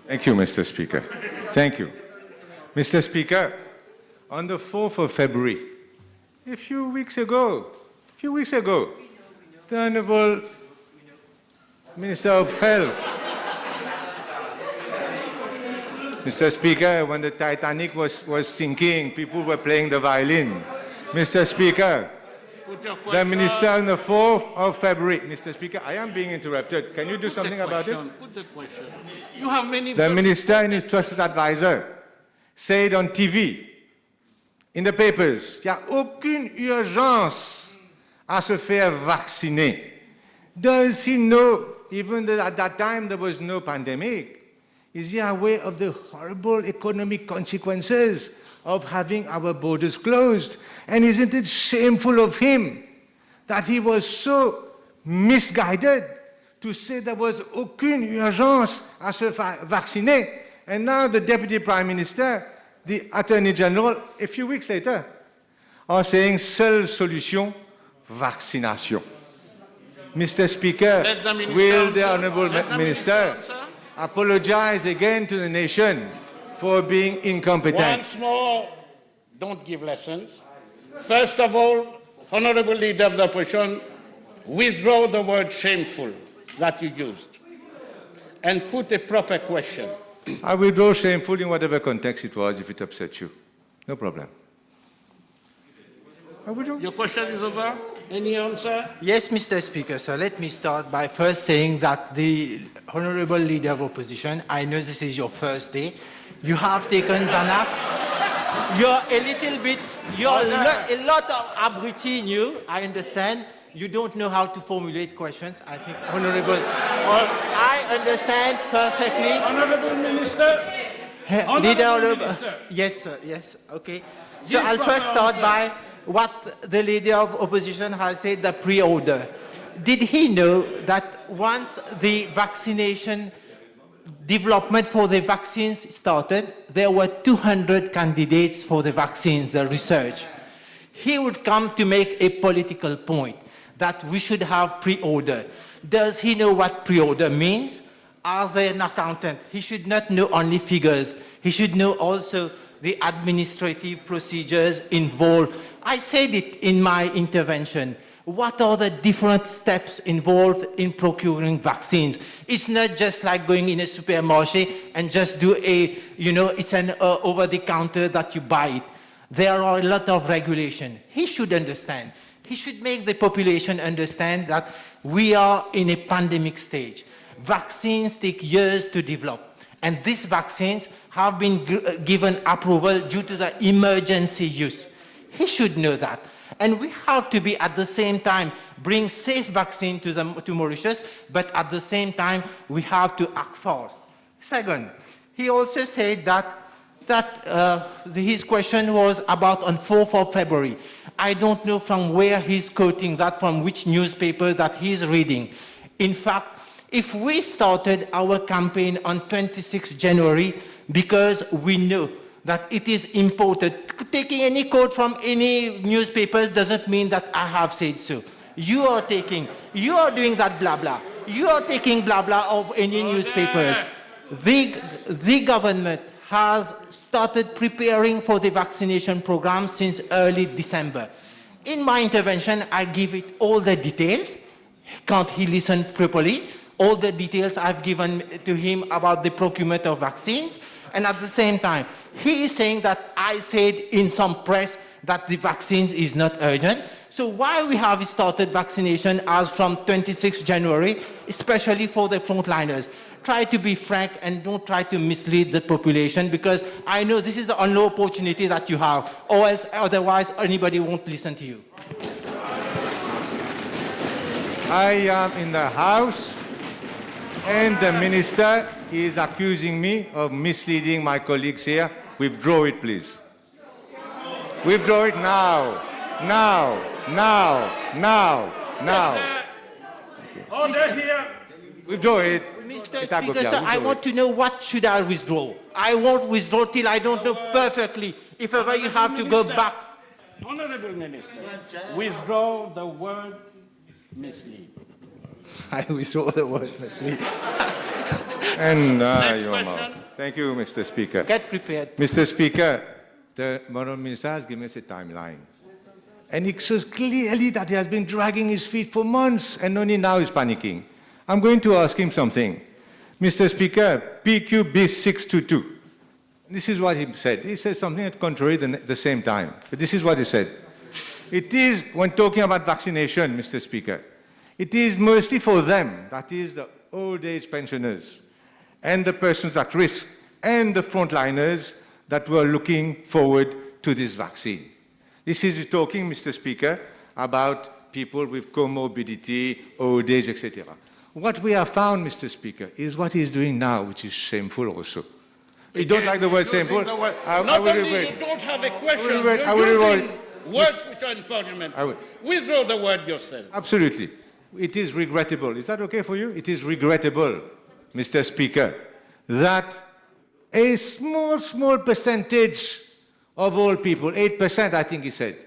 Thank you, Mr. Speaker. Thank you. Mr. Speaker, on the 4th of February, a few weeks ago, the Honourable Minister of Health, Mr. Speaker, when the Titanic was sinking, people were playing the violin. Mr. Speaker, Put your question. the Minister on the 4th of February, Mr. Speaker, I am being interrupted. Can you do something about it? Put the question. You have many... The Minister and his trusted advisor said on TV, in the papers, qu'il n'y a aucune urgence à se faire vacciner. Does he know, even though at that time there was no pandemic, is he aware of the horrible economic consequences of having our borders closed? And isn't it shameful of him that he was so misguided to say there was aucune urgence à se vacciner? And now the Deputy Prime Minister, the Attorney General, a few weeks later, are saying seule solution, vaccination. Mr. Speaker, will the Honourable Minister apologize again to the nation for being incompetent? Once more, don't give lessons. First of all, Honourable Leader of the Opposition, withdraw the word shameful that you used and put a proper question. I withdraw shameful in whatever context it was if it upsets you. No problem. I withdraw. Your question is over? Any answer? Yes, Mr. Speaker, so let me start by first saying that the Honorable Leader of Opposition, I know this is your first day, you have taken Xanax, you're a little bit, a lot of abruptity in you, I understand. You don't know how to formulate questions, I think, Honorable, I understand perfectly. Honourable Minister. Leader, yes, sir, yes, okay. So I'll first start by what the Leader of Opposition has said, the pre-order. Did he know that once the vaccination development for the vaccines started, there were 200 candidates for the vaccines, the research. He would come to make a political point that we should have pre-order. Does he know what pre-order means? As an accountant, he should not know only figures. He should know also the administrative procedures involved. I said it in my intervention. What are the different steps involved in procuring vaccines? It's not just like going in a supermarché and just do a, it's an over-the-counter that you buy it. There are a lot of regulation. He should understand. He should make the population understand that we are in a pandemic stage. Vaccines take years to develop. And these vaccines have been given approval due to the emergency use. He should know that. And we have to be, at the same time, bring safe vaccine to Mauritius, but at the same time, we have to act fast. Second, he also said that his question was about on 4th of February. I don't know from where he's quoting that, from which newspaper that he's reading. In fact, if we started our campaign on 26 January because we know that it is imported, taking any quote from any newspapers doesn't mean that I have said so. You are doing that blah blah. You are taking blah blah of any newspapers. The government has started preparing for the vaccination program since early December. In my intervention, I give it all the details. Can't he listen properly? All the details I've given to him about the procurement of vaccines. And at the same time, he is saying that I said in some press that the vaccines is not urgent. So why we have started vaccination as from 26 January, especially for the frontliners? Try to be frank and don't try to mislead the population, because I know this is the only opportunity that you have, or else otherwise anybody won't listen to you. I am in the House, and the Minister is accusing me of misleading my colleagues here. Withdraw it, please. Withdraw it now. Now. Order here. Withdraw it. Mr. Speaker, sir, I want to know what should I withdraw. I won't withdraw till I don't know perfectly. If ever you have to go back. Honourable Minister, withdraw the word mislead. I withdraw the word mislead. And Next your question. mouth. Thank you, Mr. Speaker. Get prepared. Mr. Speaker, the Honourable Minister has given us a timeline. And it shows clearly that he has been dragging his feet for months and only now is panicking. I'm going to ask him something. Mr. Speaker, PQ bis 622. This is what he said. He said something at contrary at the same time. But this is what he said. It is, when talking about vaccination, Mr. Speaker, it is mostly for them, that is the old age pensioners and the persons at risk and the frontliners that were looking forward to this vaccine. This is talking, Mr. Speaker, about people with comorbidity, old age, etc. What we have found, Mr. Speaker, is what he's doing now, which is shameful also. You don't like the word shameful? Not only you don't have a question, you're using words which are in Parliament. Withdraw the word yourself. Absolutely. It is regrettable. Is that okay for you? It is regrettable, Mr. Speaker, that a small percentage of old people, 8% I think he said,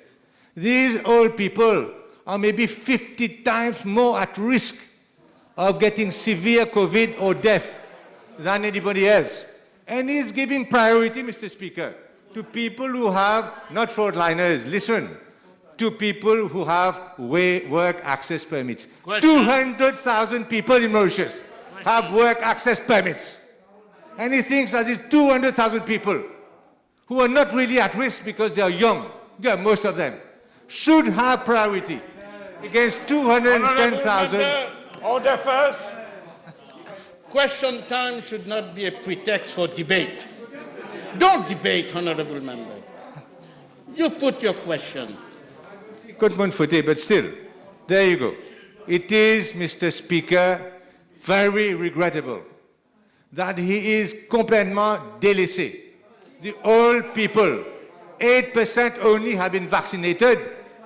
these old people are maybe 50 times more at risk of getting severe COVID or death than anybody else. And he's giving priority, Mr. Speaker, to people who have, not frontliners, listen, to people who have work access permits. 200,000 people in Mauritius have work access permits. And he thinks that it's 200,000 people who are not really at risk because they are young, most of them, should have priority. against 210,000. Order first. Question time should not be a pretext for debate. Don't debate, honorable member. You put your question. But still, there you go. It is, Mr. Speaker, very regrettable that he is complètement délaissé. The old people, 8% only have been vaccinated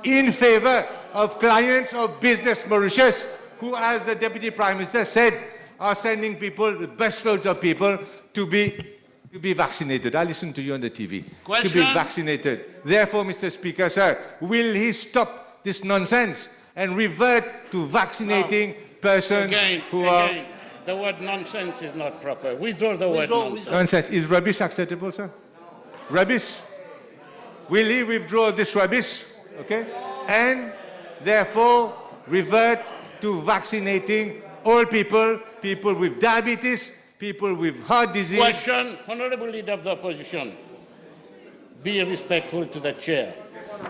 in favor of clients of Business Mauritius, who, as the Deputy Prime Minister said, are sending people, the busloads of people, to be vaccinated. I listened to you on the TV. Question? To be vaccinated. Therefore, Mr. Speaker, sir, will he stop this nonsense and revert to vaccinating persons who are... The word nonsense is not proper. Withdraw the word nonsense. Nonsense. Is rubbish acceptable, sir? Rubbish? Will he withdraw this rubbish? Okay? And therefore revert to vaccinating all people, people with diabetes, people with heart disease. Question, Honorable Leader of the Opposition. Be respectful to the chair.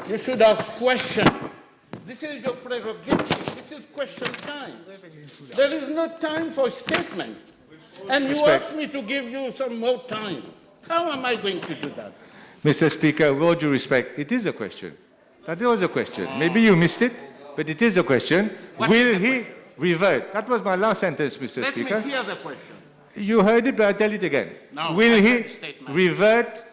You should ask questions. This is your prerogative. This is question time. There is no time for statement. And you ask me to give you some more time. How am I going to do that? Mr. Speaker, with all due respect, it is a question. That was a question. Maybe you missed it, but it is a question. Will he revert? That was my last sentence, Mr. Speaker. Let me hear the question. You heard it, but I'll tell it again. No, will he revert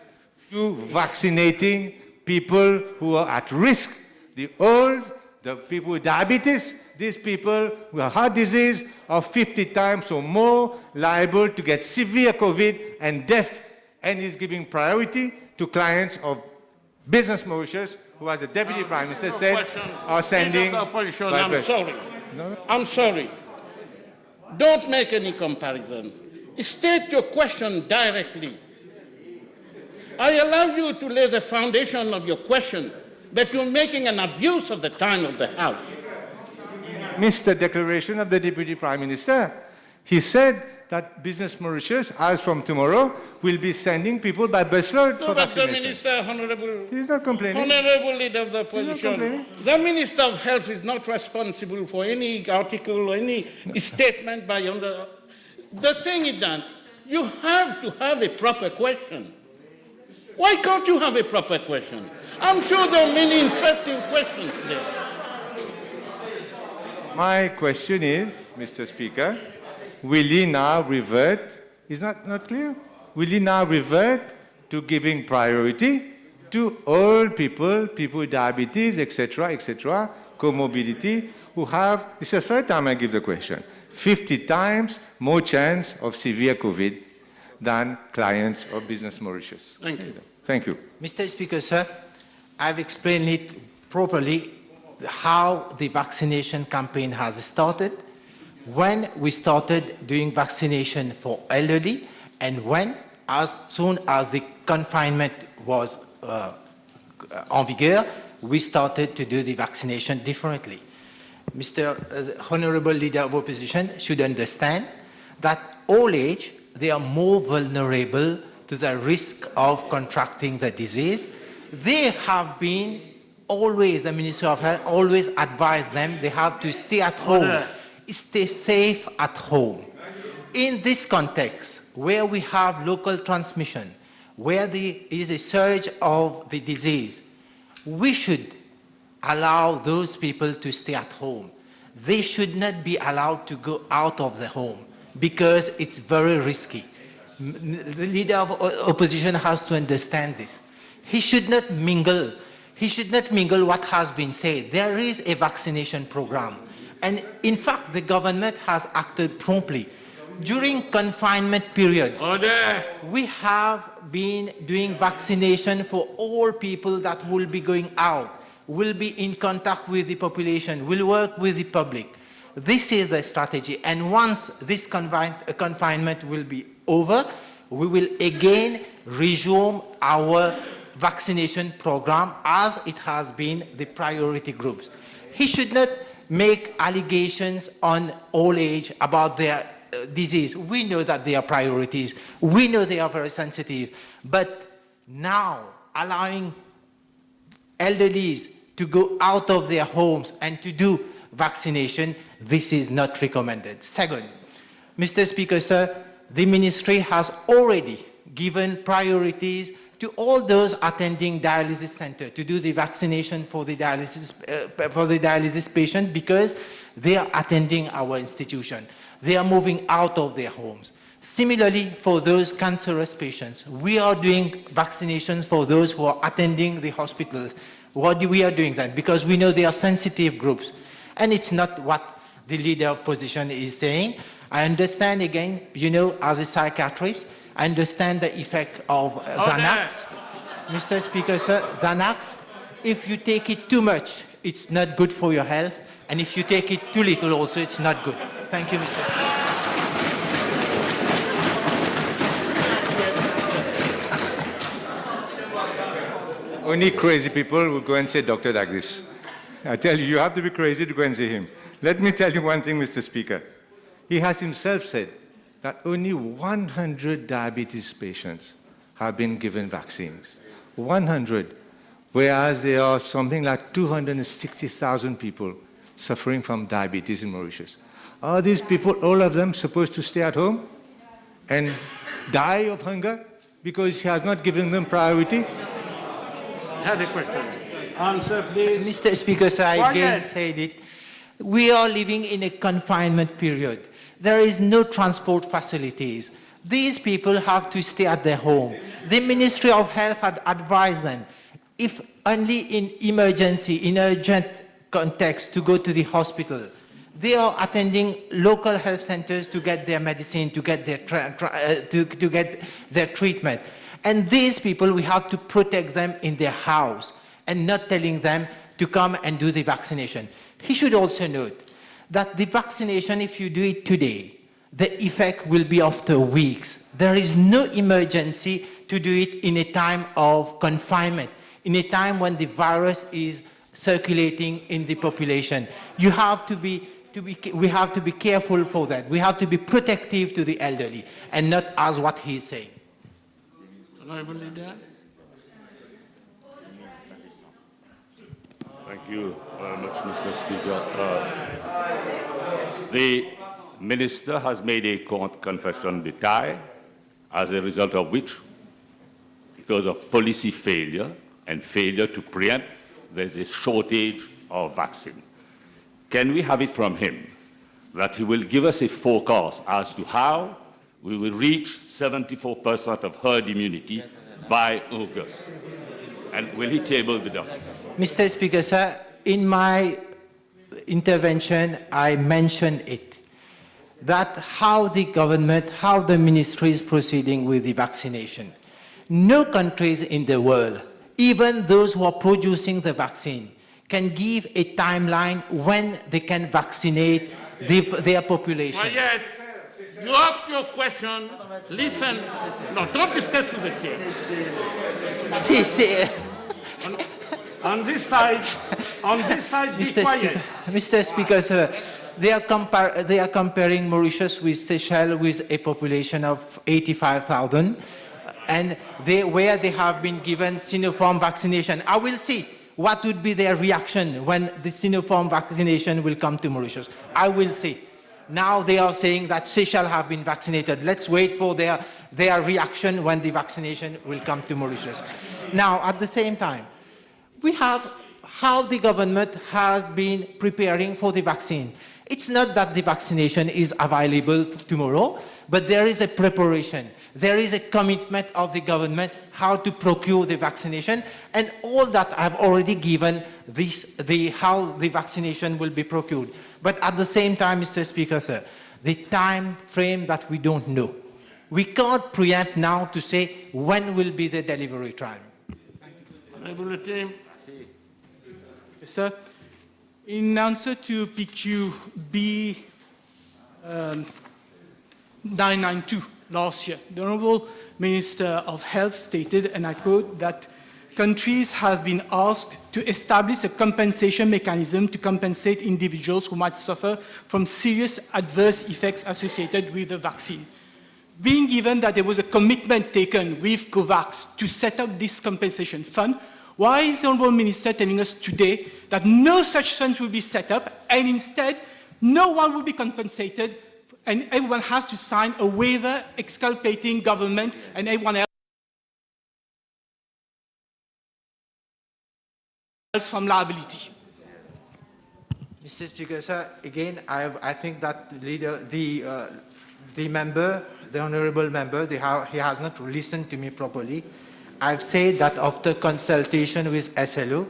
to vaccinating people who are at risk? The old, the people with diabetes, these people with heart disease are 50 times or more liable to get severe COVID and death, and he's giving priority to clients of Business Mauritius, who, as the Deputy Prime Minister said, are sending... I'm sorry. No? I'm sorry. Don't make any comparison. State your question directly. I allow you to lay the foundation of your question, but you're making an abuse of the time of the House. Mr. Declaration of the Deputy Prime Minister, he said that Business Mauritius, as from tomorrow, will be sending people by busload for vaccination. But the Minister, Honorable... He's not complaining. Honorable Leader of the Opposition, the Minister of Health is not responsible for any article or any statement by... The thing is that you have to have a proper question. Why can't you have a proper question? I'm sure there are many interesting questions there. My question is, Mr. Speaker, will he now revert? Is that not clear? Will he now revert to giving priority to all people, people with diabetes, etc., comorbidity, who have, this is the third time I give the question, 50 times more chance of severe COVID than clients of Business Mauritius? Thank you. Thank you. Mr. Speaker, sir, I've explained it properly how the vaccination campaign has started, when we started doing vaccination for elderly, and when, as soon as the confinement was en vigueur, we started to do the vaccination differently. Mr. Honorable Leader of Opposition should understand that old age, they are more vulnerable to the risk of contracting the disease. They have been always, the Minister of Health always advised them they have to stay at home, stay safe at home. In this context, where we have local transmission, where there is a surge of the disease, we should allow those people to stay at home. They should not be allowed to go out of the home because it's very risky. The Leader of Opposition has to understand this. He should not mingle. He should not mingle what has been said. There is a vaccination program. And in fact, the government has acted promptly. During confinement period, we have been doing vaccination for all people that will be going out, will be in contact with the population, will work with the public. This is the strategy. And once this confinement will be over, we will again resume our vaccination program as it has been the priority groups. He should not make allegations on old age about their disease. We know that they are priorities. We know they are very sensitive. But now allowing elderlies to go out of their homes and to do vaccination, this is not recommended. Second, Mr. Speaker, sir, the ministry has already given priorities to all those attending dialysis center to do the vaccination for the dialysis patient because they are attending our institution. They are moving out of their homes. Similarly, for those cancerous patients, we are doing vaccinations for those who are attending the hospitals. We are doing that because we know they are sensitive groups. And it's not what the leader of opposition is saying. I understand, again, you know, as a psychiatrist, I understand the effect of Xanax. Mr. Speaker, sir, Xanax, if you take it too much, it's not good for your health. And if you take it too little also, it's not good. Thank you, Mr. Only crazy people will go and say doctor like this. I tell you, you have to be crazy to go and see him. Let me tell you one thing, Mr. Speaker. He has himself said that only 100 diabetes patients have been given vaccines. 100. Whereas there are something like 260,000 people suffering from diabetes in Mauritius. Are these people, all of them, supposed to stay at home and die of hunger because he has not given them priority? I have a question. Answer, please. Mr. Speaker, sir, I again said it. We are living in a confinement period. There is no transport facilities. These people have to stay at their home. The Ministry of Health had advised them, if only in emergency, in urgent context, to go to the hospital. They are attending local health centers to get their medicine, to get their, to get their treatment. And these people, we have to protect them in their house and not telling them to come and do the vaccination. He should also note that the vaccination, if you do it today, the effect will be after weeks. There is no emergency to do it in a time of confinement, in a time when the virus is circulating in the population. We have to be careful for that. We have to be protective to the elderly and not as what he is saying. Honorable Leader. Thank you very much, Mr. Speaker. The Minister has made a confession d'etat, as a result of which, because of policy failure and failure to preempt, there's a shortage of vaccine. Can we have it from him that he will give us a forecast as to how we will reach 74% of herd immunity by August? And will he table the document? Mr. Speaker, sir, in my intervention, I mentioned it, that how the government, how the ministry is proceeding with the vaccination. No countries in the world, even those who are producing the vaccine, can give a timeline when they can vaccinate their population. Well, yet, you ask your question, listen. No, don't discuss with the chair. On this side, be quiet. Mr. Speaker, sir, they are comparing Mauritius with Seychelles with a population of 85,000, and where they have been given Sinopharm vaccination. I will see what would be their reaction when the Sinopharm vaccination will come to Mauritius. I will see. Now they are saying that Seychelles have been vaccinated. Let's wait for their reaction when the vaccination will come to Mauritius. Now, at the same time, we have how the government has been preparing for the vaccine. It's not that the vaccination is available tomorrow, but there is a preparation. There is a commitment of the government how to procure the vaccination, and all that I've already given how the vaccination will be procured. But at the same time, Mr. Speaker, sir, the time frame that we don't know. We can't preempt now to say when will be the delivery time. Sir, in answer to PQB 992 last year, the Honourable Minister of Health stated, and I quote, that countries have been asked to establish a compensation mechanism to compensate individuals who might suffer from serious adverse effects associated with the vaccine. Being given that there was a commitment taken with COVAX to set up this compensation fund, Why is the Honourable Minister telling us today that no such fund will be set up and instead no one will be compensated and everyone has to sign a waiver exculpating government and everyone else from liability? Mr. Speaker, sir, again, I think that the member, the honourable member, he has not listened to me properly. I've said that after consultation with SLO,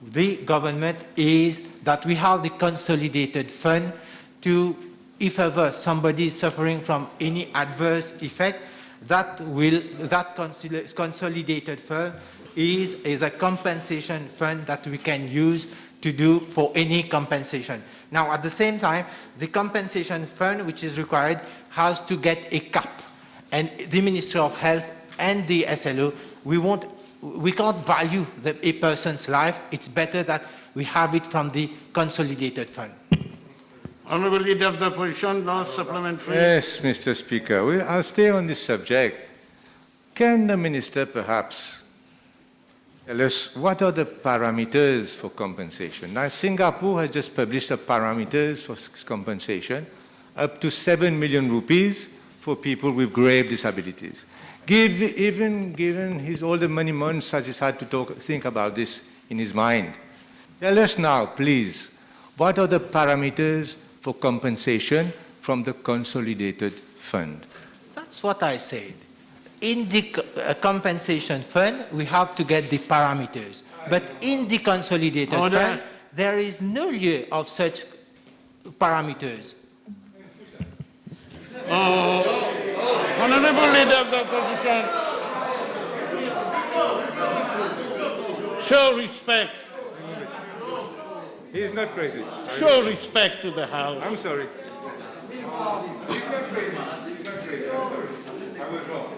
the government is that we have the consolidated fund to, if ever somebody is suffering from any adverse effect, that consolidated fund is a compensation fund that we can use to do for any compensation. Now, at the same time, the compensation fund, which is required, has to get a cap. And the Ministry of Health and the SLO, we can't value a person's life. It's better that we have it from the consolidated fund. Honourable Leader of the Opposition, last supplementary. Yes, Mr. Speaker. Well, I'll stay on this subject. Can the Minister perhaps tell us what are the parameters for compensation? Now, Singapore has just published the parameters for compensation, up to 7 million rupees for people with grave disabilities. Even given all the many months that he's had to think about this in his mind. Tell us now, please, what are the parameters for compensation from the consolidated fund? That's what I said. In the compensation fund, we have to get the parameters. But in the consolidated fund, there is no lieu of such parameters. Honourable Leader of the Opposition, show respect. He is not crazy. Show respect to the House. I'm sorry. He's not crazy. I was wrong.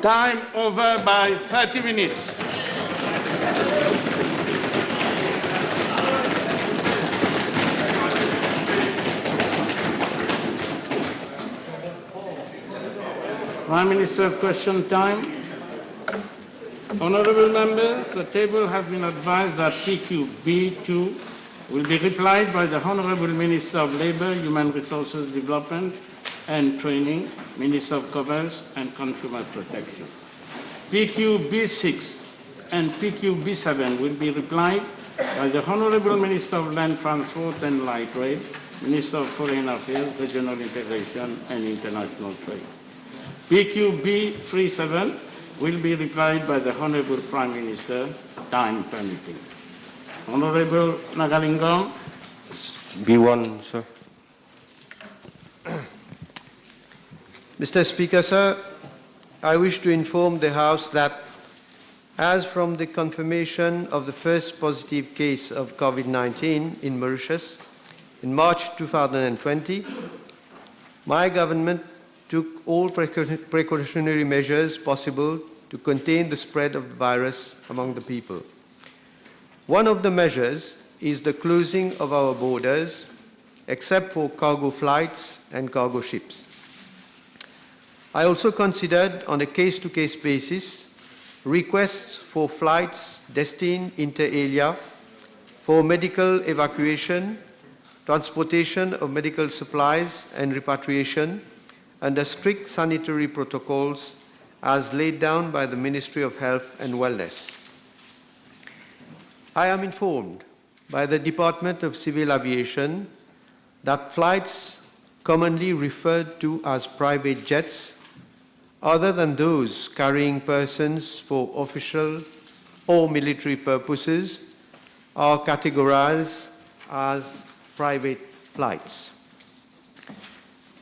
Time over by 30 minutes. Prime Minister, question time. Honourable members, the table has been advised that PQB2 will be replied by the Honourable Minister of Labour, Human Resources Development and Training, Minister of Commerce and Consumer Protection. PQB6 and PQB7 will be replied by the Honourable Minister of Land Transport and Light Rail, Minister of Foreign Affairs, Regional Integration and International Trade. PQB37 will be replied by the Honourable Prime Minister, time permitting. Honourable Nagalingam. B1, sir. Mr. Speaker, sir, I wish to inform the House that as from the confirmation of the first positive case of COVID-19 in Mauritius in March 2020, my government took all precautionary measures possible to contain the spread of the virus among the people. One of the measures is the closing of our borders, except for cargo flights and cargo ships. I also considered, on a case-to-case basis, requests for flights destined inter alia for medical evacuation, transportation of medical supplies and repatriation under strict sanitary protocols as laid down by the Ministry of Health and Wellness. I am informed by the Department of Civil Aviation that flights commonly referred to as private jets, other than those carrying persons for official or military purposes, are categorized as private flights.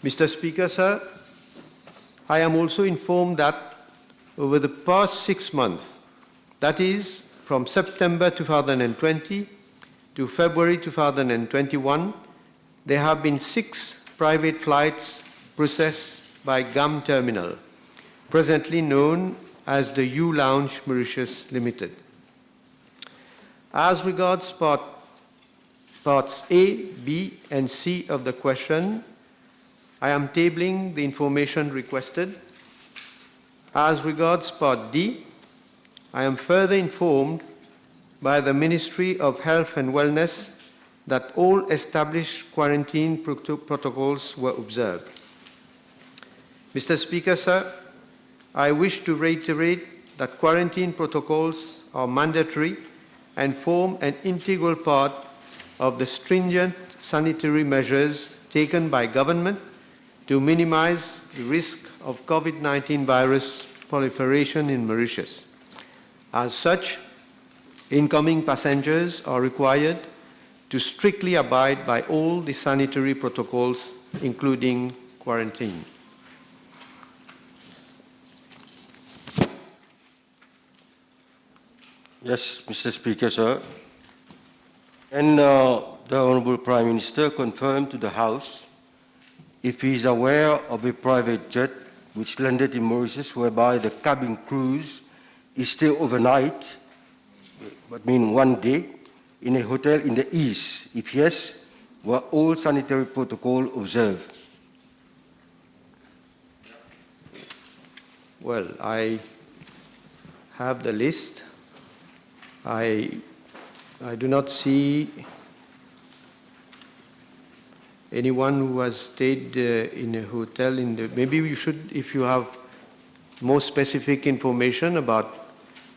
Mr. Speaker, sir, I am also informed that over the past 6 months, that is, from September 2020 to February 2021, there have been 6 private flights processed by GAM Terminal, presently known as the U-Lounge Mauritius Limited. As regards parts A, B, and C of the question, I am tabling the information requested. As regards Part D, I am further informed by the Ministry of Health and Wellness that all established quarantine protocols were observed. Mr. Speaker, sir, I wish to reiterate that quarantine protocols are mandatory and form an integral part of the stringent sanitary measures taken by government to minimize the risk of COVID-19 virus proliferation in Mauritius. As such, incoming passengers are required to strictly abide by all the sanitary protocols, including quarantine. Yes, Mr. Speaker, sir. And the Honourable Prime Minister confirmed to the House if he is aware of a private jet which landed in Mauritius whereby the cabin crews stay overnight, but mean one day, in a hotel in the east. If yes, were all sanitary protocol observed? Well, I have the list. I do not see anyone who has stayed in a hotel in the, maybe we should, if you have more specific information about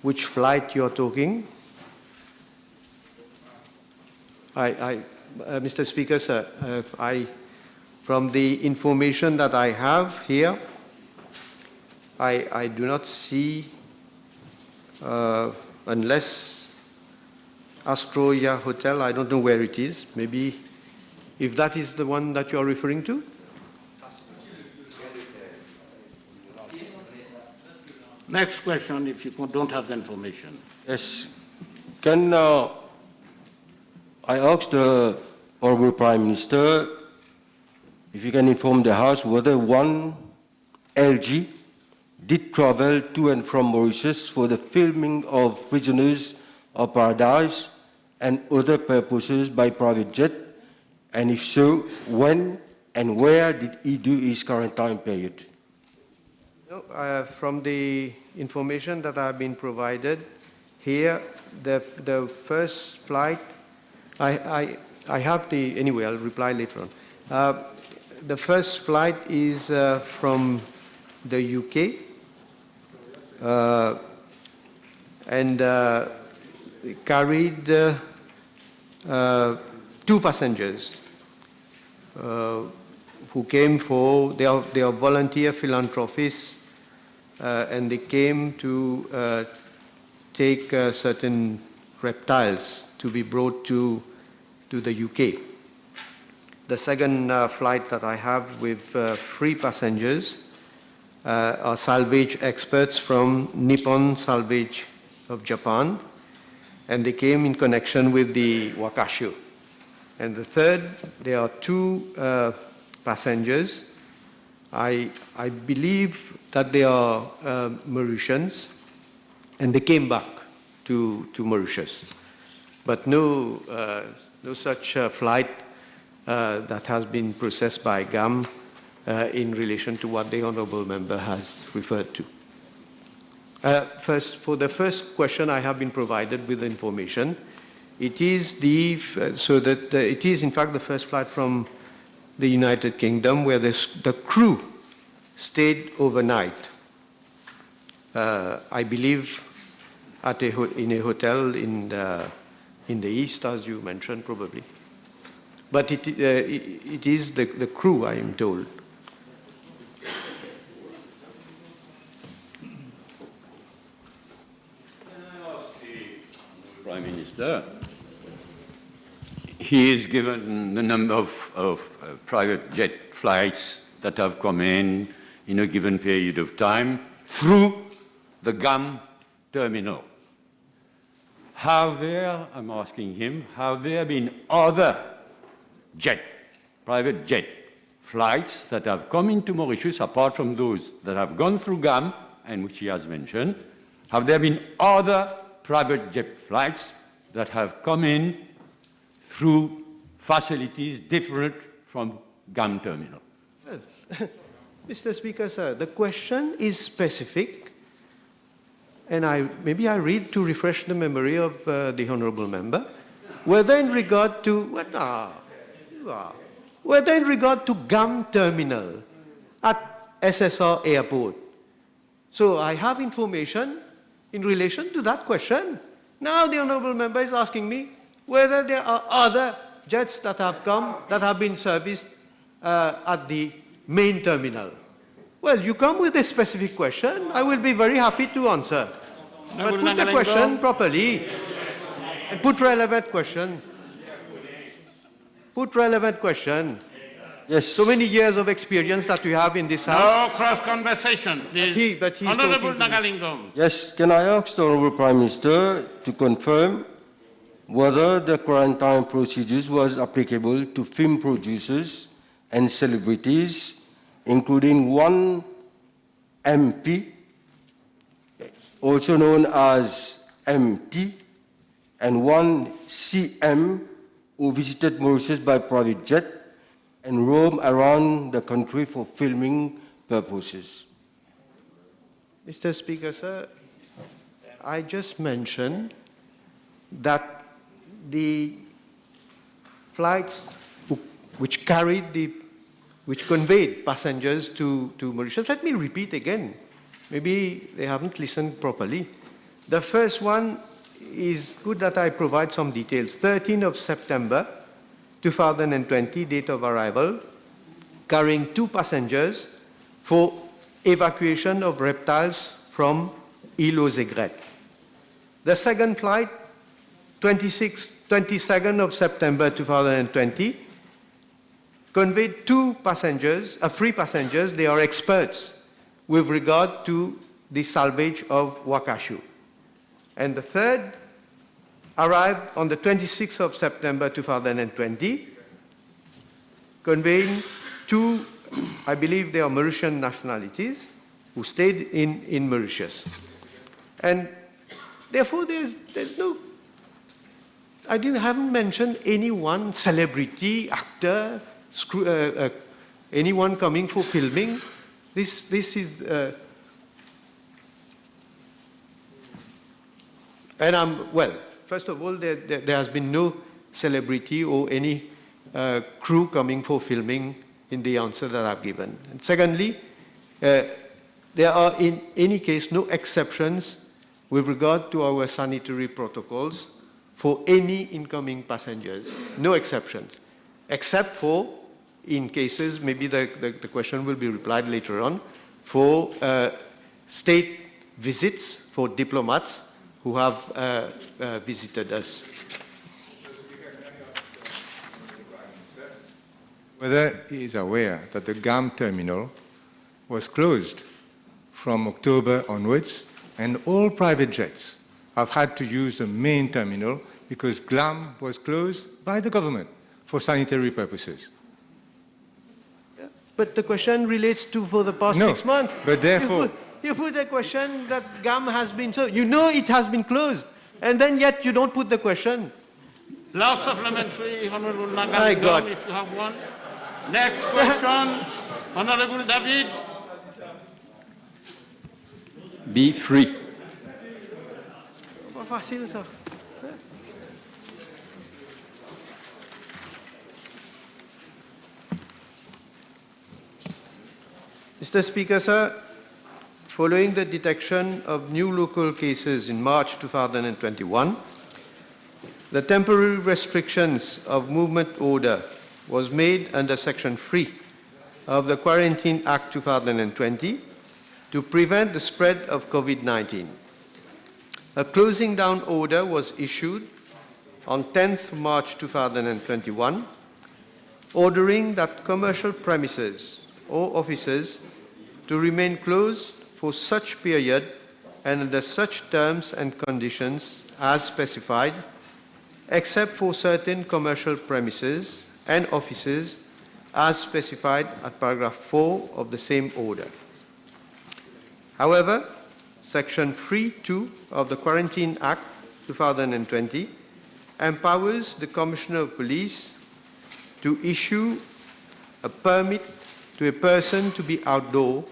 which flight you are talking. Mr. Speaker, sir, from the information that I have here, I do not see, unless Astroya Hotel, I don't know where it is, maybe if that is the one that you are referring to? Next question, if you don't have the information. Yes. Can I ask the Honourable Prime Minister if you can inform the House whether one LG did travel to and from Mauritius for the filming of Prisoners of Paradise and other purposes by private jet, and if so, when and where did he do his quarantine period? No, from the information that I have been provided here, the first flight, I have the, anyway, I'll reply later on. The first flight is from the UK, and carried 2 passengers who came for, they are volunteer philanthropists, and they came to take certain reptiles to be brought to the UK. The second flight that I have with 3 passengers are salvage experts from Nippon Salvage of Japan, and they came in connection with the Wakashu. And the third, there are 2 passengers. I believe that they are Mauritians, and they came back to Mauritius. But no such flight that has been processed by GAM in relation to what the Honourable Member has referred to. First, for the first question, I have been provided with information. It is it is in fact the first flight from the United Kingdom where the crew stayed overnight. I believe in a hotel in the east, as you mentioned, probably. But it is the crew, I am told. Prime Minister, he is given the number of private jet flights that have come in a given period of time through the GAM terminal. Have there, I'm asking him, have there been other private jet flights that have come into Mauritius apart from those that have gone through GAM and which he has mentioned? Have there been other private jet flights that have come in through facilities different from GAM terminal? Mr. Speaker, sir, the question is specific. and maybe I read to refresh the memory of the honourable member, whether in regard to whether in regard to GAM terminal at SSR airport. So I have information in relation to that question. Now the honourable member is asking me whether there are other jets that have come that have been serviced at the main terminal. Well, you come with a specific question, I will be very happy to answer. But put the question properly. And put relevant question. Put relevant question. Yes. So many years of experience that we have in this house. No cross-conversation, please. But he's Honorable talking to me. Nagalingam. Yes, can I ask the Honourable Prime Minister to confirm whether the quarantine procedures was applicable to film producers and celebrities, including one MP, also known as MT, and one CM who visited Mauritius by private jet and roam around the country for filming purposes? Mr. Speaker, sir, I just mentioned that the flights which conveyed passengers to Mauritius, let me repeat again, maybe they haven't listened properly. The first one is good that I provide some details. 13th of September 2020, date of arrival, carrying 2 passengers for evacuation of reptiles from Île aux Aigrettes. The second flight, 22nd of September 2020, conveyed 2 passengers, 3 passengers. They are experts with regard to the salvage of Wakashu. And the third arrived on the 26th of September 2020, conveying 2, I believe they are Mauritian nationalities, who stayed in Mauritius. And therefore, there's no, I haven't mentioned any one celebrity, actor, anyone coming for filming. This is, and well, first of all, there has been no celebrity or any crew coming for filming in the answer that I've given. And secondly, there are in any case no exceptions with regard to our sanitary protocols for any incoming passengers. No exceptions, except for in cases, maybe the question will be replied later on, for state visits for diplomats who have visited us. Whether he is aware that the GAM terminal was closed from October onwards, and all private jets have had to use the main terminal because GAM was closed by the government for sanitary purposes. But the question relates to for the past 6 months. But therefore, you put a question that GAM has been so. You know it has been closed, and then yet you don't put the question. Last supplementary, Honorable Nagalingam, if you have one. Next question, Honorable David. Be free. Mr. Speaker, sir, following the detection of new local cases in March 2021, the temporary restrictions of movement order was made under Section 3 of the Quarantine Act 2020 to prevent the spread of COVID-19. A closing down order was issued on 10th March 2021, ordering that commercial premises or offices to remain closed for such period and under such terms and conditions as specified, except for certain commercial premises and offices as specified at paragraph 4 of the same order. However, Section 3.2 of the Quarantine Act 2020 empowers the Commissioner of Police to issue a permit to a person to be outdoor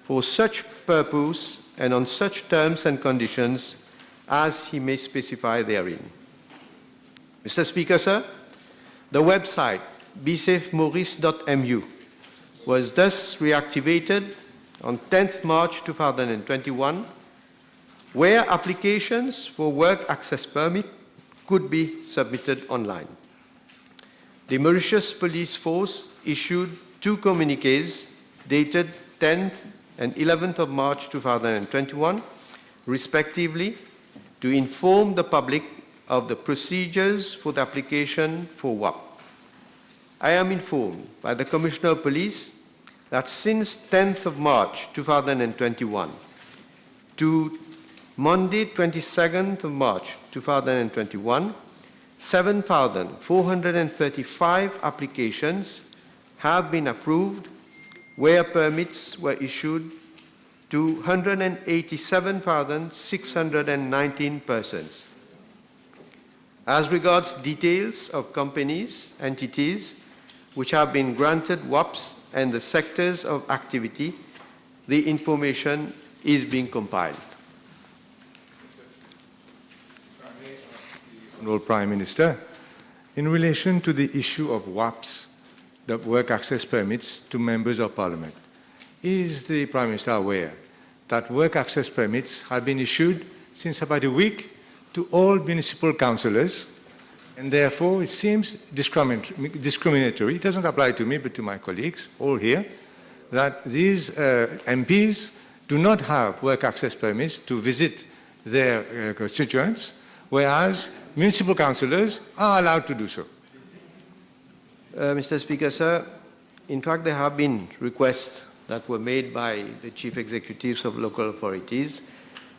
for such purpose and on such terms and conditions as he may specify therein. Mr. Speaker, sir, the website besafemaurice.mu was thus reactivated on 10th March 2021, where applications for work access permit could be submitted online. The Mauritius Police Force issued 2 communiques dated 10th and 11th of March 2021, respectively, to inform the public of the procedures for the application for WAP. I am informed by the Commissioner of Police that since 10th of March 2021 to Monday 22nd of March 2021, 7,435 applications have been approved, where permits were issued to 187,619 persons. As regards details of companies, entities which have been granted WAPs and the sectors of activity, the information is being compiled. Honourable Prime Minister, in relation to the issue of WAPs, the work access permits to members of Parliament, is the Prime Minister aware that work access permits have been issued since about a week to all municipal councillors, and therefore it seems discriminatory, it doesn't apply to me but to my colleagues, all here, that these MPs do not have work access permits to visit their constituents, whereas municipal councillors are allowed to do so. Mr. Speaker, sir, in fact there have been requests that were made by the chief executives of local authorities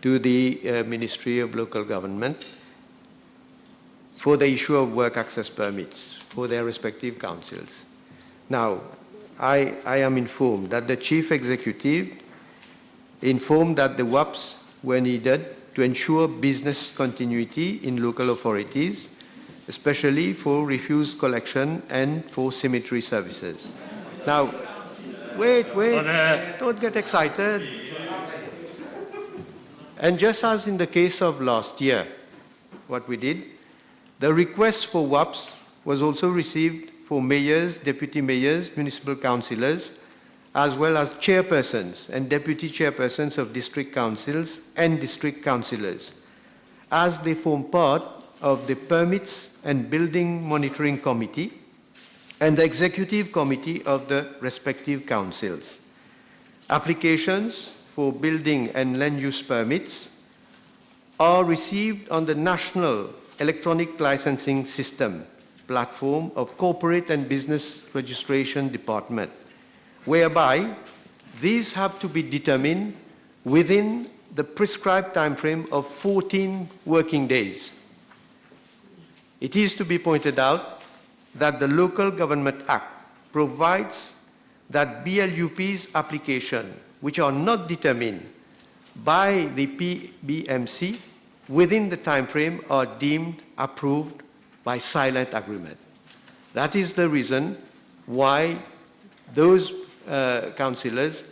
to the Ministry of Local Government for the issue of work access permits for their respective councils. Now, I am informed that the chief executive informed that the WAPs were needed to ensure business continuity in local authorities, especially for refuse collection and for cemetery services. Now, wait, don't get excited. And just as in the case of last year, what we did, the request for WAPs was also received for mayors, deputy mayors, municipal councillors, as well as chairpersons and deputy chairpersons of district councils and district councillors, as they form part of the Permits and Building Monitoring Committee and the Executive Committee of the respective councils. Applications for building and land use permits are received on the National Electronic Licensing System platform of Corporate and Business Registration Department, whereby these have to be determined within the prescribed time frame of 14 working days. It is to be pointed out that the Local Government Act provides that BLUP's application, which are not determined by the PBMC within the time frame, are deemed approved by silent agreement. That is the reason why those councillors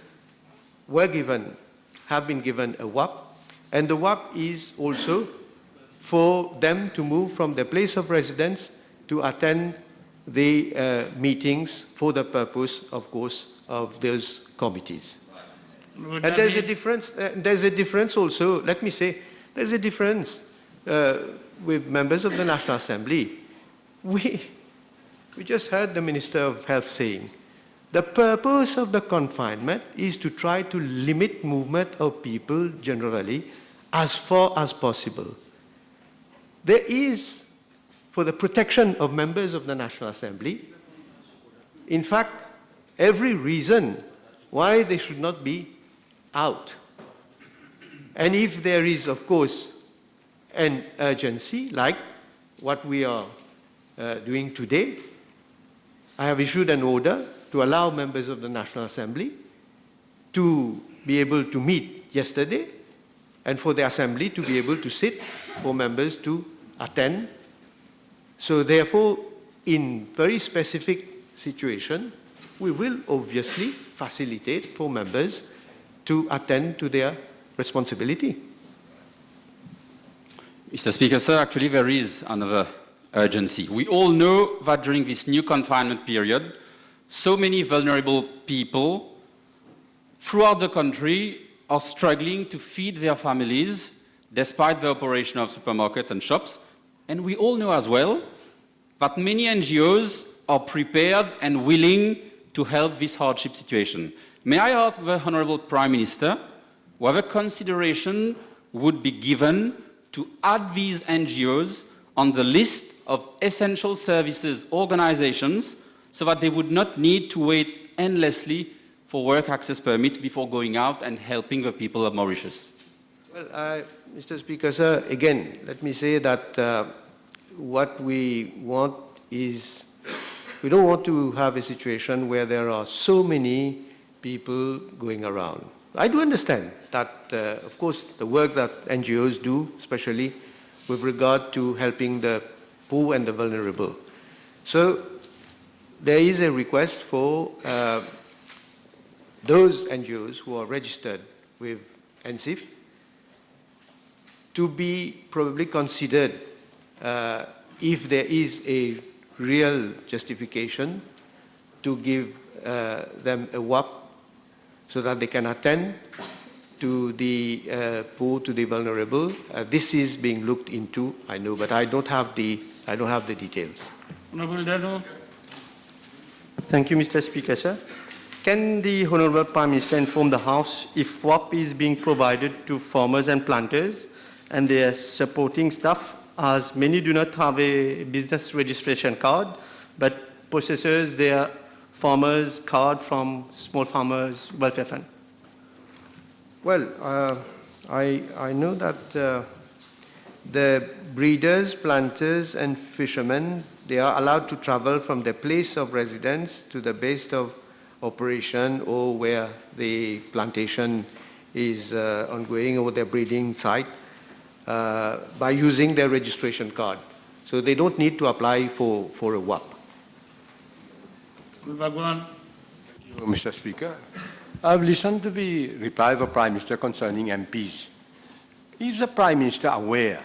have been given a WAP, and the WAP is also for them to move from their place of residence to attend the meetings for the purpose, of course, of those committees. And there's a difference. There's a difference also. Let me say, there's a difference with members of the National Assembly. We just heard the Minister of Health saying, the purpose of the confinement is to try to limit movement of people generally as far as possible. There is, for the protection of members of the National Assembly, in fact, every reason why they should not be out. And if there is, of course, an urgency, like what we are doing today, I have issued an order to allow members of the National Assembly to be able to meet yesterday, and for the Assembly to be able to sit, for members to attend. So therefore, in very specific situation, we will obviously facilitate for members to attend to their responsibility. Mr. Speaker, sir, actually there is another urgency. We all know that during this new confinement period, so many vulnerable people throughout the country are struggling to feed their families despite the operation of supermarkets and shops. And we all know as well that many NGOs are prepared and willing to help this hardship situation. May I ask the Honourable Prime Minister whether consideration would be given to add these NGOs on the list of essential services organizations so that they would not need to wait endlessly for work access permits before going out and helping the people of Mauritius? Well, Mr. Speaker, sir, again, let me say that what we want is, we don't want to have a situation where there are so many people going around. I do understand that, of course, the work that NGOs do, especially with regard to helping the poor and the vulnerable. So there is a request for those NGOs who are registered with NCIF to be probably considered if there is a real justification to give them a WAP so that they can attend to the poor, to the vulnerable. This is being looked into, I know, but I don't have the details. Honourable Dano. Thank you, Mr. Speaker, sir. Can the Honourable Prime Minister inform the House if WAP is being provided to farmers and planters and their supporting staff, as many do not have a business registration card, but possesses their farmers' card from Small Farmers Welfare Fund? Well, I know that the breeders, planters, and fishermen, they are allowed to travel from their place of residence to the base of operation or where the plantation is ongoing or their breeding site by using their registration card. So they don't need to apply for a WAP. Mr. Speaker, I've listened to the reply of the Prime Minister concerning MPs. Is the Prime Minister aware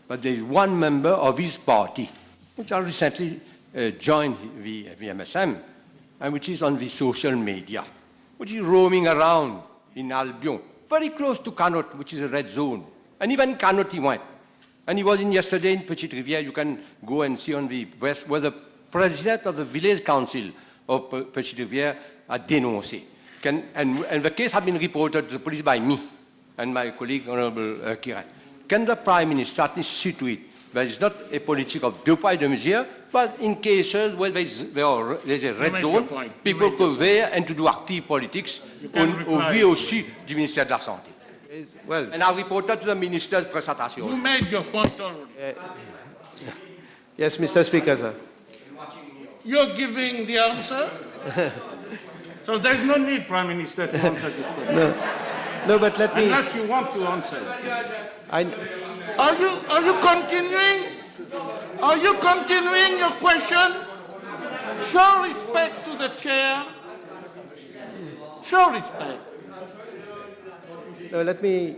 that there is one member of his party which has recently joined the MSM and which is on the social media, which is roaming around in Albion, very close to Canot, which is a red zone. And even Canot he went. And he was in yesterday in Petite Rivière. You can go and see on the west where the president of the village council of Petite Rivière a dénoncé. And the case has been reported to the police by me and my colleague, Honourable Kiran. Can the Prime Minister at least see to it that it's not a politique of deux poids, deux mesures, but in cases where there's a red zone, people go there and to do active politics au vu aussi du ministère de la Santé. Well, and I reported to the minister's presentation. You made your point already. Yes, Mr. Speaker, sir. You're giving the answer? So there's no need, Prime Minister, to answer this question. No, but let me... Unless you want to answer. Are you continuing? Are you continuing your question? Show respect to the chair. Show respect. No, let me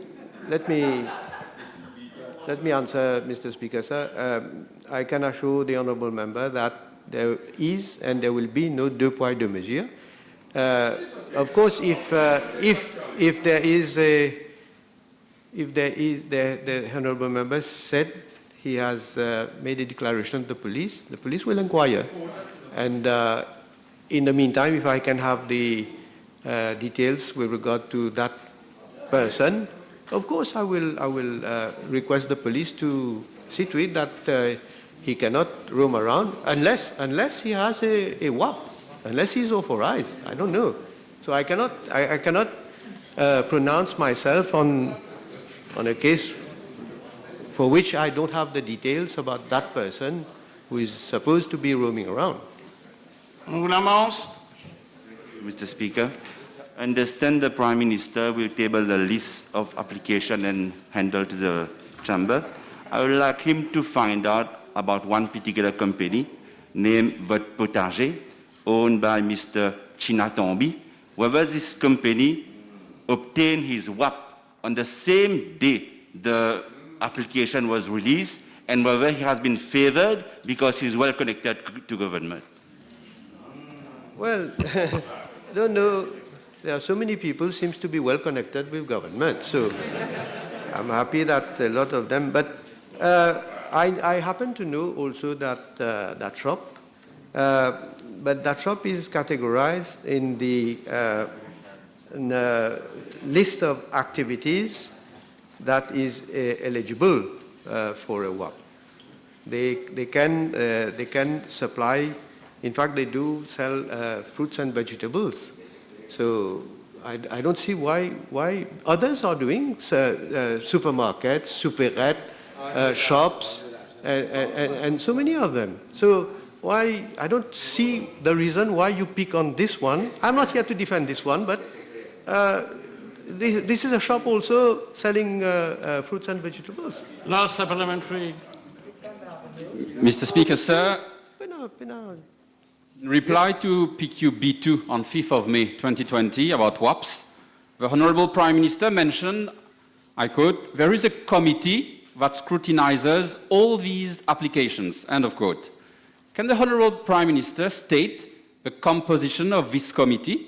answer, Mr. Speaker, sir. I can assure the honourable member that there is and there will be no deux poids, deux mesures. Of course, if there is the honourable member said he has made a declaration to the police will inquire. And in the meantime, if I can have the details with regard to that person, of course I will request the police to see to it that he cannot roam around unless he has a WAP, unless he's authorized. I don't know. So I cannot pronounce myself on a case for which I don't have the details about that person who is supposed to be roaming around. Mr. Speaker, I understand the Prime Minister will table the list of application and handle to the Chamber. I would like him to find out about one particular company named Votre Potager, owned by Mr. Chinatombi, whether this company obtained his WAP on the same day the application was released, and whether he has been favored because he's well connected to government. Well, I don't know. There are so many people seems to be well connected with government. So I'm happy that a lot of them. But I happen to know also that that shop. But that shop is categorized in the list of activities that is eligible for a WAP. They can supply. In fact, they do sell fruits and vegetables. So I don't see why others are doing supermarkets, superette, shops, and so many of them. So why I don't see the reason why you pick on this one. I'm not here to defend this one, but this is a shop also selling fruits and vegetables. Last supplementary. Mr. Speaker, sir, in reply to PQ B2 on 5th of May 2020 about WAPs, the Honourable Prime Minister mentioned, I quote, "There is a committee that scrutinizes all these applications," end of quote. Can the Honourable Prime Minister state the composition of this committee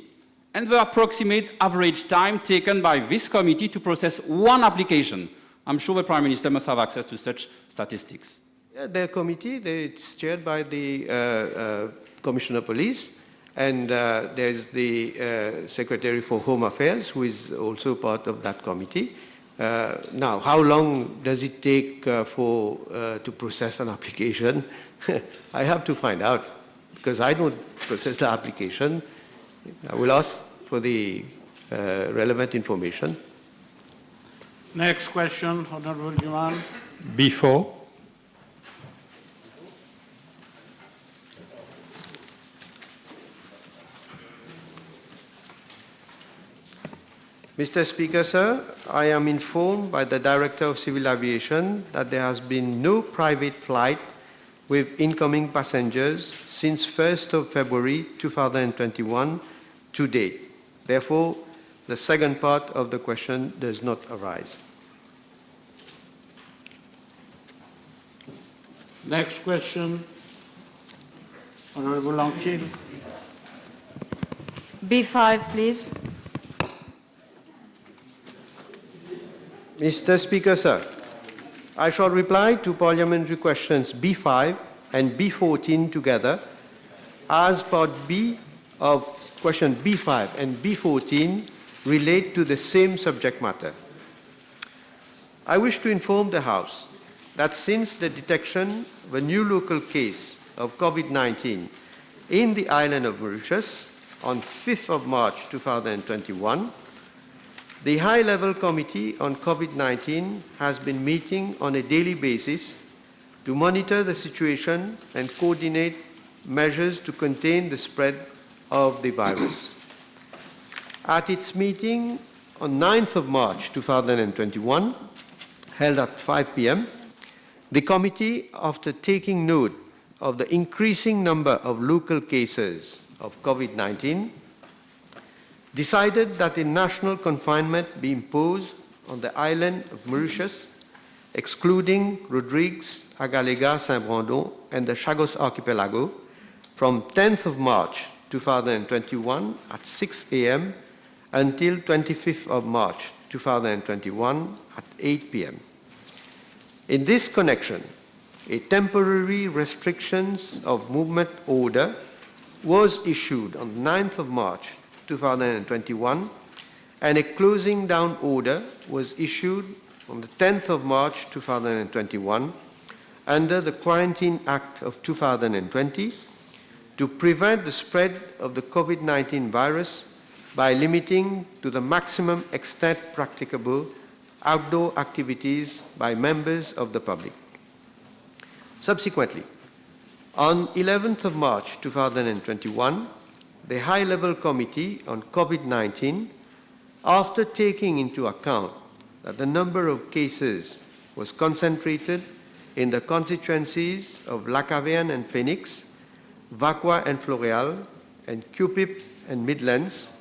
and the approximate average time taken by this committee to process one application? I'm sure the Prime Minister must have access to such statistics. Yeah, the committee, it's chaired by the Commissioner of Police, and there's the Secretary for Home Affairs, who is also part of that committee. Now, how long does it take to process an application? I have to find out, because I don't process the application. I will ask for the relevant information. Next question, Honorable Juman. B4. Mr. Speaker, sir, I am informed by the Director of Civil Aviation that there has been no private flight with incoming passengers since 1st of February 2021 to date. Therefore, the second part of the question does not arise. Next question, Honorable Longchin. B5, please. Mr. Speaker, sir, I shall reply to parliamentary questions B5 and B14 together, as part B of question B5 and B14 relate to the same subject matter. I wish to inform the House that since the detection of a new local case of COVID-19 in the island of Mauritius on 5th of March 2021, the High-Level Committee on COVID-19 has been meeting on a daily basis to monitor the situation and coordinate measures to contain the spread of the virus. At its meeting on 9th of March 2021, held at 5 p.m., the committee, after taking note of the increasing number of local cases of COVID-19, decided that a national confinement be imposed on the island of Mauritius, excluding Rodrigues, Agalega, Saint-Brandon, and the Chagos Archipelago, from 10th of March 2021 at 6 a.m. until 25th of March 2021 at 8 p.m. In this connection, a temporary restrictions of movement order was issued on 9th of March 2021, and a closing down order was issued on the 10th of March 2021 under the Quarantine Act of 2020 to prevent the spread of the COVID-19 virus by limiting to the maximum extent practicable outdoor activities by members of the public. Subsequently, on 11th of March 2021, the High-Level Committee on COVID-19, after taking into account that the number of cases was concentrated in the constituencies of Lacavéan and Phoenix, Vaqua and Floréal, and Cupip and Midlands,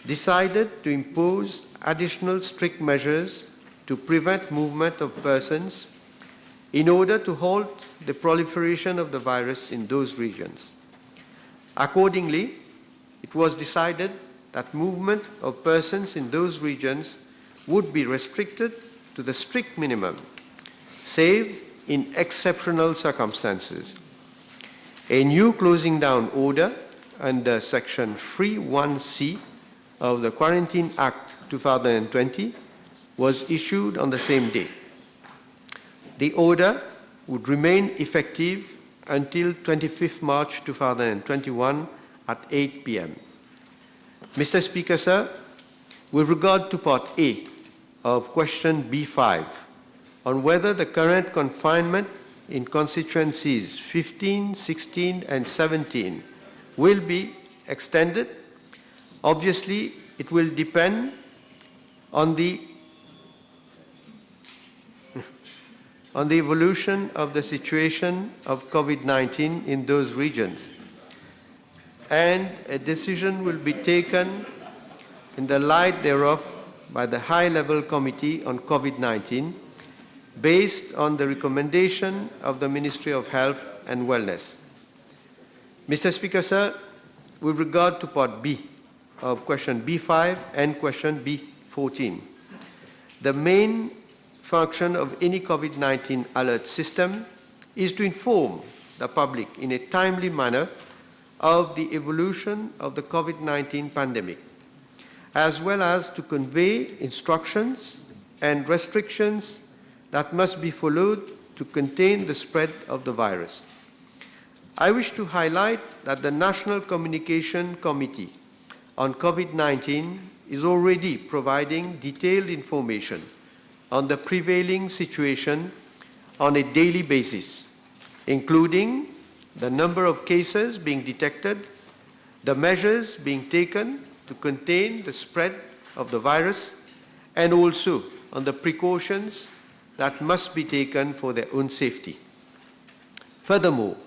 decided to impose additional strict measures to prevent movement of persons in order to halt the proliferation of the virus in those regions. Accordingly, it was decided that movement of persons in those regions would be restricted to the strict minimum, save in exceptional circumstances. A new closing down order under Section 3(1)(c) of the Quarantine Act 2020 was issued on the same day. The order would remain effective until 25th March 2021 at 8 p.m. Mr. Speaker, sir, with regard to Part A of question B5 on whether the current confinement in constituencies 15, 16 and 17 will be extended, obviously it will depend on the evolution of the situation of COVID-19 in those regions, and a decision will be taken in the light thereof by the high-level committee on COVID-19 based on the recommendation of the Ministry of Health and Wellness. Mr. Speaker, sir, with regard to Part B of question B5 and question B14, the main function of any COVID-19 alert system is to inform the public in a timely manner of the evolution of the COVID-19 pandemic, as well as to convey instructions and restrictions that must be followed to contain the spread of the virus. I wish to highlight that the National Communication Committee on COVID-19 is already providing detailed information on the prevailing situation on a daily basis, including the number of cases being detected, the measures being taken to contain the spread of the virus, and also on the precautions that must be taken for their own safety. Furthermore,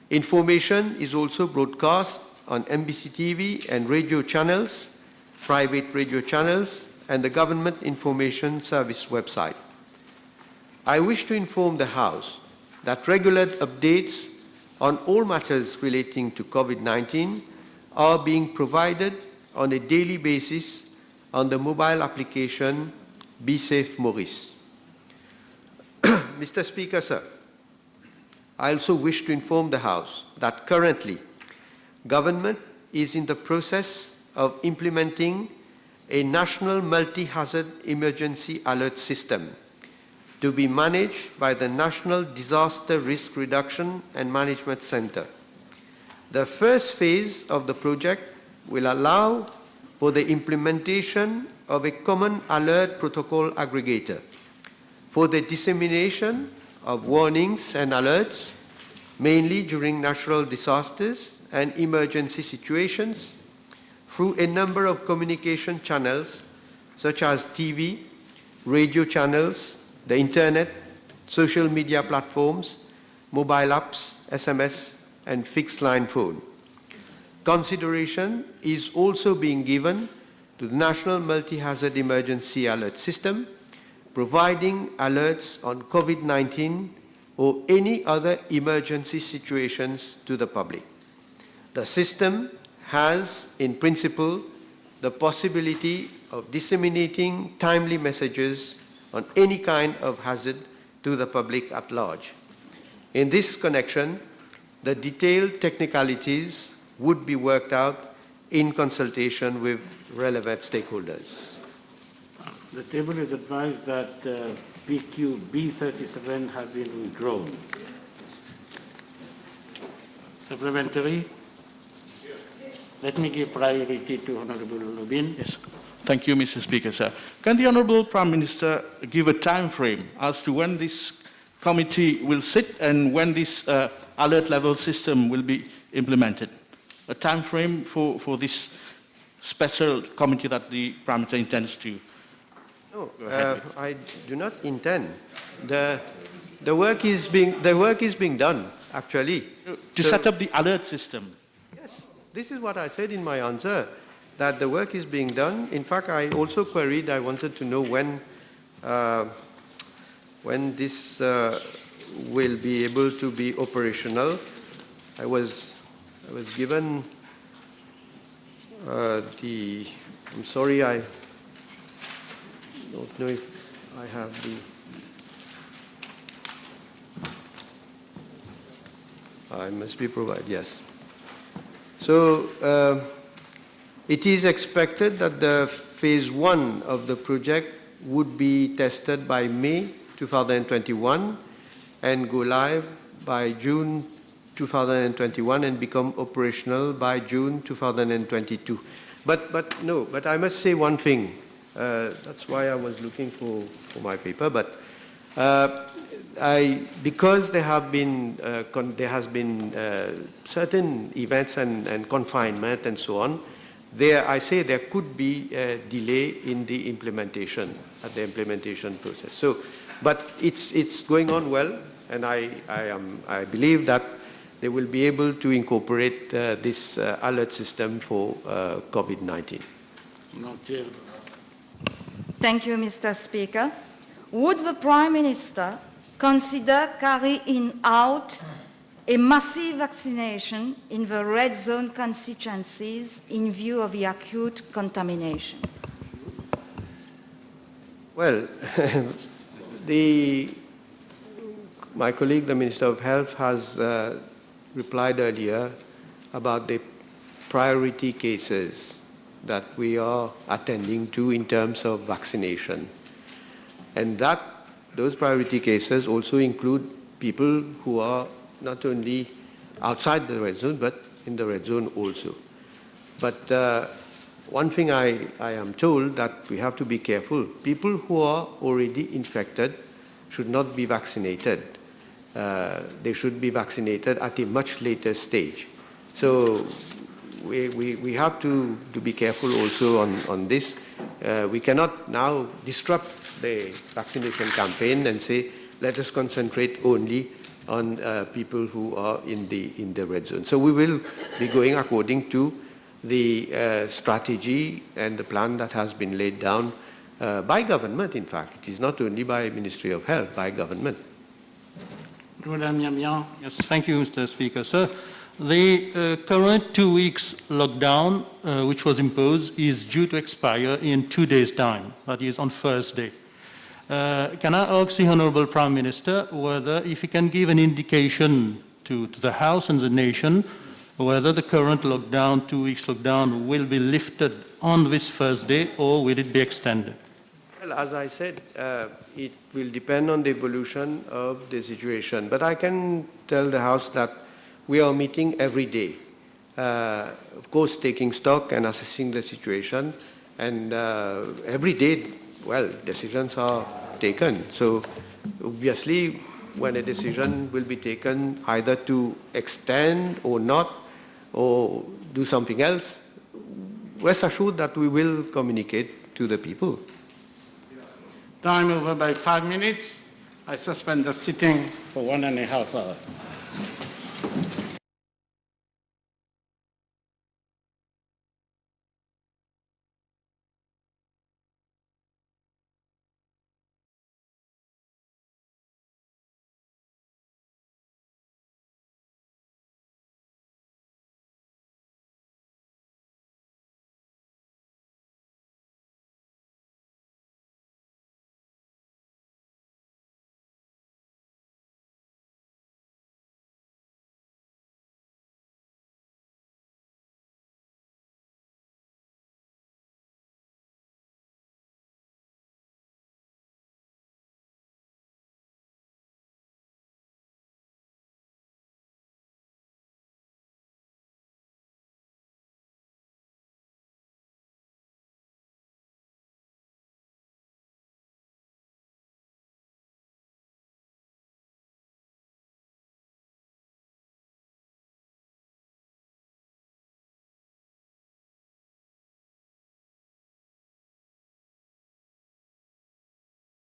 information is also broadcast on MBC TV and radio channels, private radio channels, and the Government Information Service website. I wish to inform the House that regular updates on all matters relating to COVID-19 are being provided on a daily basis on the mobile application Be Safe Maurice. Mr. Speaker, sir, I also wish to inform the House that currently government is in the process of implementing a national multi-hazard emergency alert system to be managed by the National Disaster Risk Reduction and Management Center. The first phase of the project will allow for the implementation of a common alert protocol aggregator for the dissemination of warnings and alerts, mainly during natural disasters and emergency situations, through a number of communication channels such as TV, radio channels, the internet, social media platforms, mobile apps, SMS, and fixed line phone. Consideration is also being given to the National Multi-Hazard Emergency Alert System, providing alerts on COVID-19 or any other emergency situations to the public. The system has, in principle, the possibility of disseminating timely messages on any kind of hazard to the public at large. In this connection, the detailed technicalities would be worked out in consultation with relevant stakeholders. The table is advised that PQ B37 has been withdrawn. Supplementary? Let me give priority to Honorable Lubin. Yes. Thank you, Mr. Speaker, sir. Can the Honorable Prime Minister give a time frame as to when this committee will sit and when this alert level system will be implemented? A time frame for this special committee that the Prime Minister intends to? No, I do not intend. The work is being done, actually. To set up the alert system? Yes, this is what I said in my answer. that the work is being done. In fact, I also queried, I wanted to know when this will be able to be operational. I was given I'm sorry, I don't know if I have I must be provided, yes. So it is expected that the phase 1 of the project would be tested by May 2021 and go live by June 2021 and become operational by June 2022. But I must say one thing. That's why I was looking for my paper. But because there has been certain events and confinement and so on, I say there could be a delay in the implementation, at the implementation process. So, but it's going on well, and I believe that they will be able to incorporate this alert system for COVID-19. Thank you, Mr. Speaker. Would the Prime Minister consider carrying out a massive vaccination in the red zone constituencies in view of the acute contamination? Well, my colleague, the Minister of Health, has replied earlier about the priority cases that we are attending to in terms of vaccination. And those priority cases also include people who are not only outside the red zone, but in the red zone also. But one thing I am told that we have to be careful. People who are already infected should not be vaccinated. They should be vaccinated at a much later stage. So we have to be careful also on this. We cannot now disrupt the vaccination campaign and say, let us concentrate only on people who are in the red zone. So we will be going according to the strategy and the plan that has been laid down by government, in fact. It is not only by Ministry of Health, by government. Yes, thank you, Mr. Speaker. Sir, the current 2 weeks lockdown, which was imposed, is due to expire in 2 days' time, that is on Thursday. Can I ask the Honourable Prime Minister whether, if he can give an indication to the House and the nation, whether the current lockdown, 2 weeks lockdown, will be lifted on this Thursday or will it be extended? Well, as I said, it will depend on the evolution of the situation. But I can tell the House that we are meeting every day, of course taking stock and assessing the situation. And every day, well, decisions are taken. So obviously, when a decision will be taken either to extend or not, or do something else, rest assured that we will communicate to the people. Time over by 5 minutes. I suspend the sitting for 1.5 hours.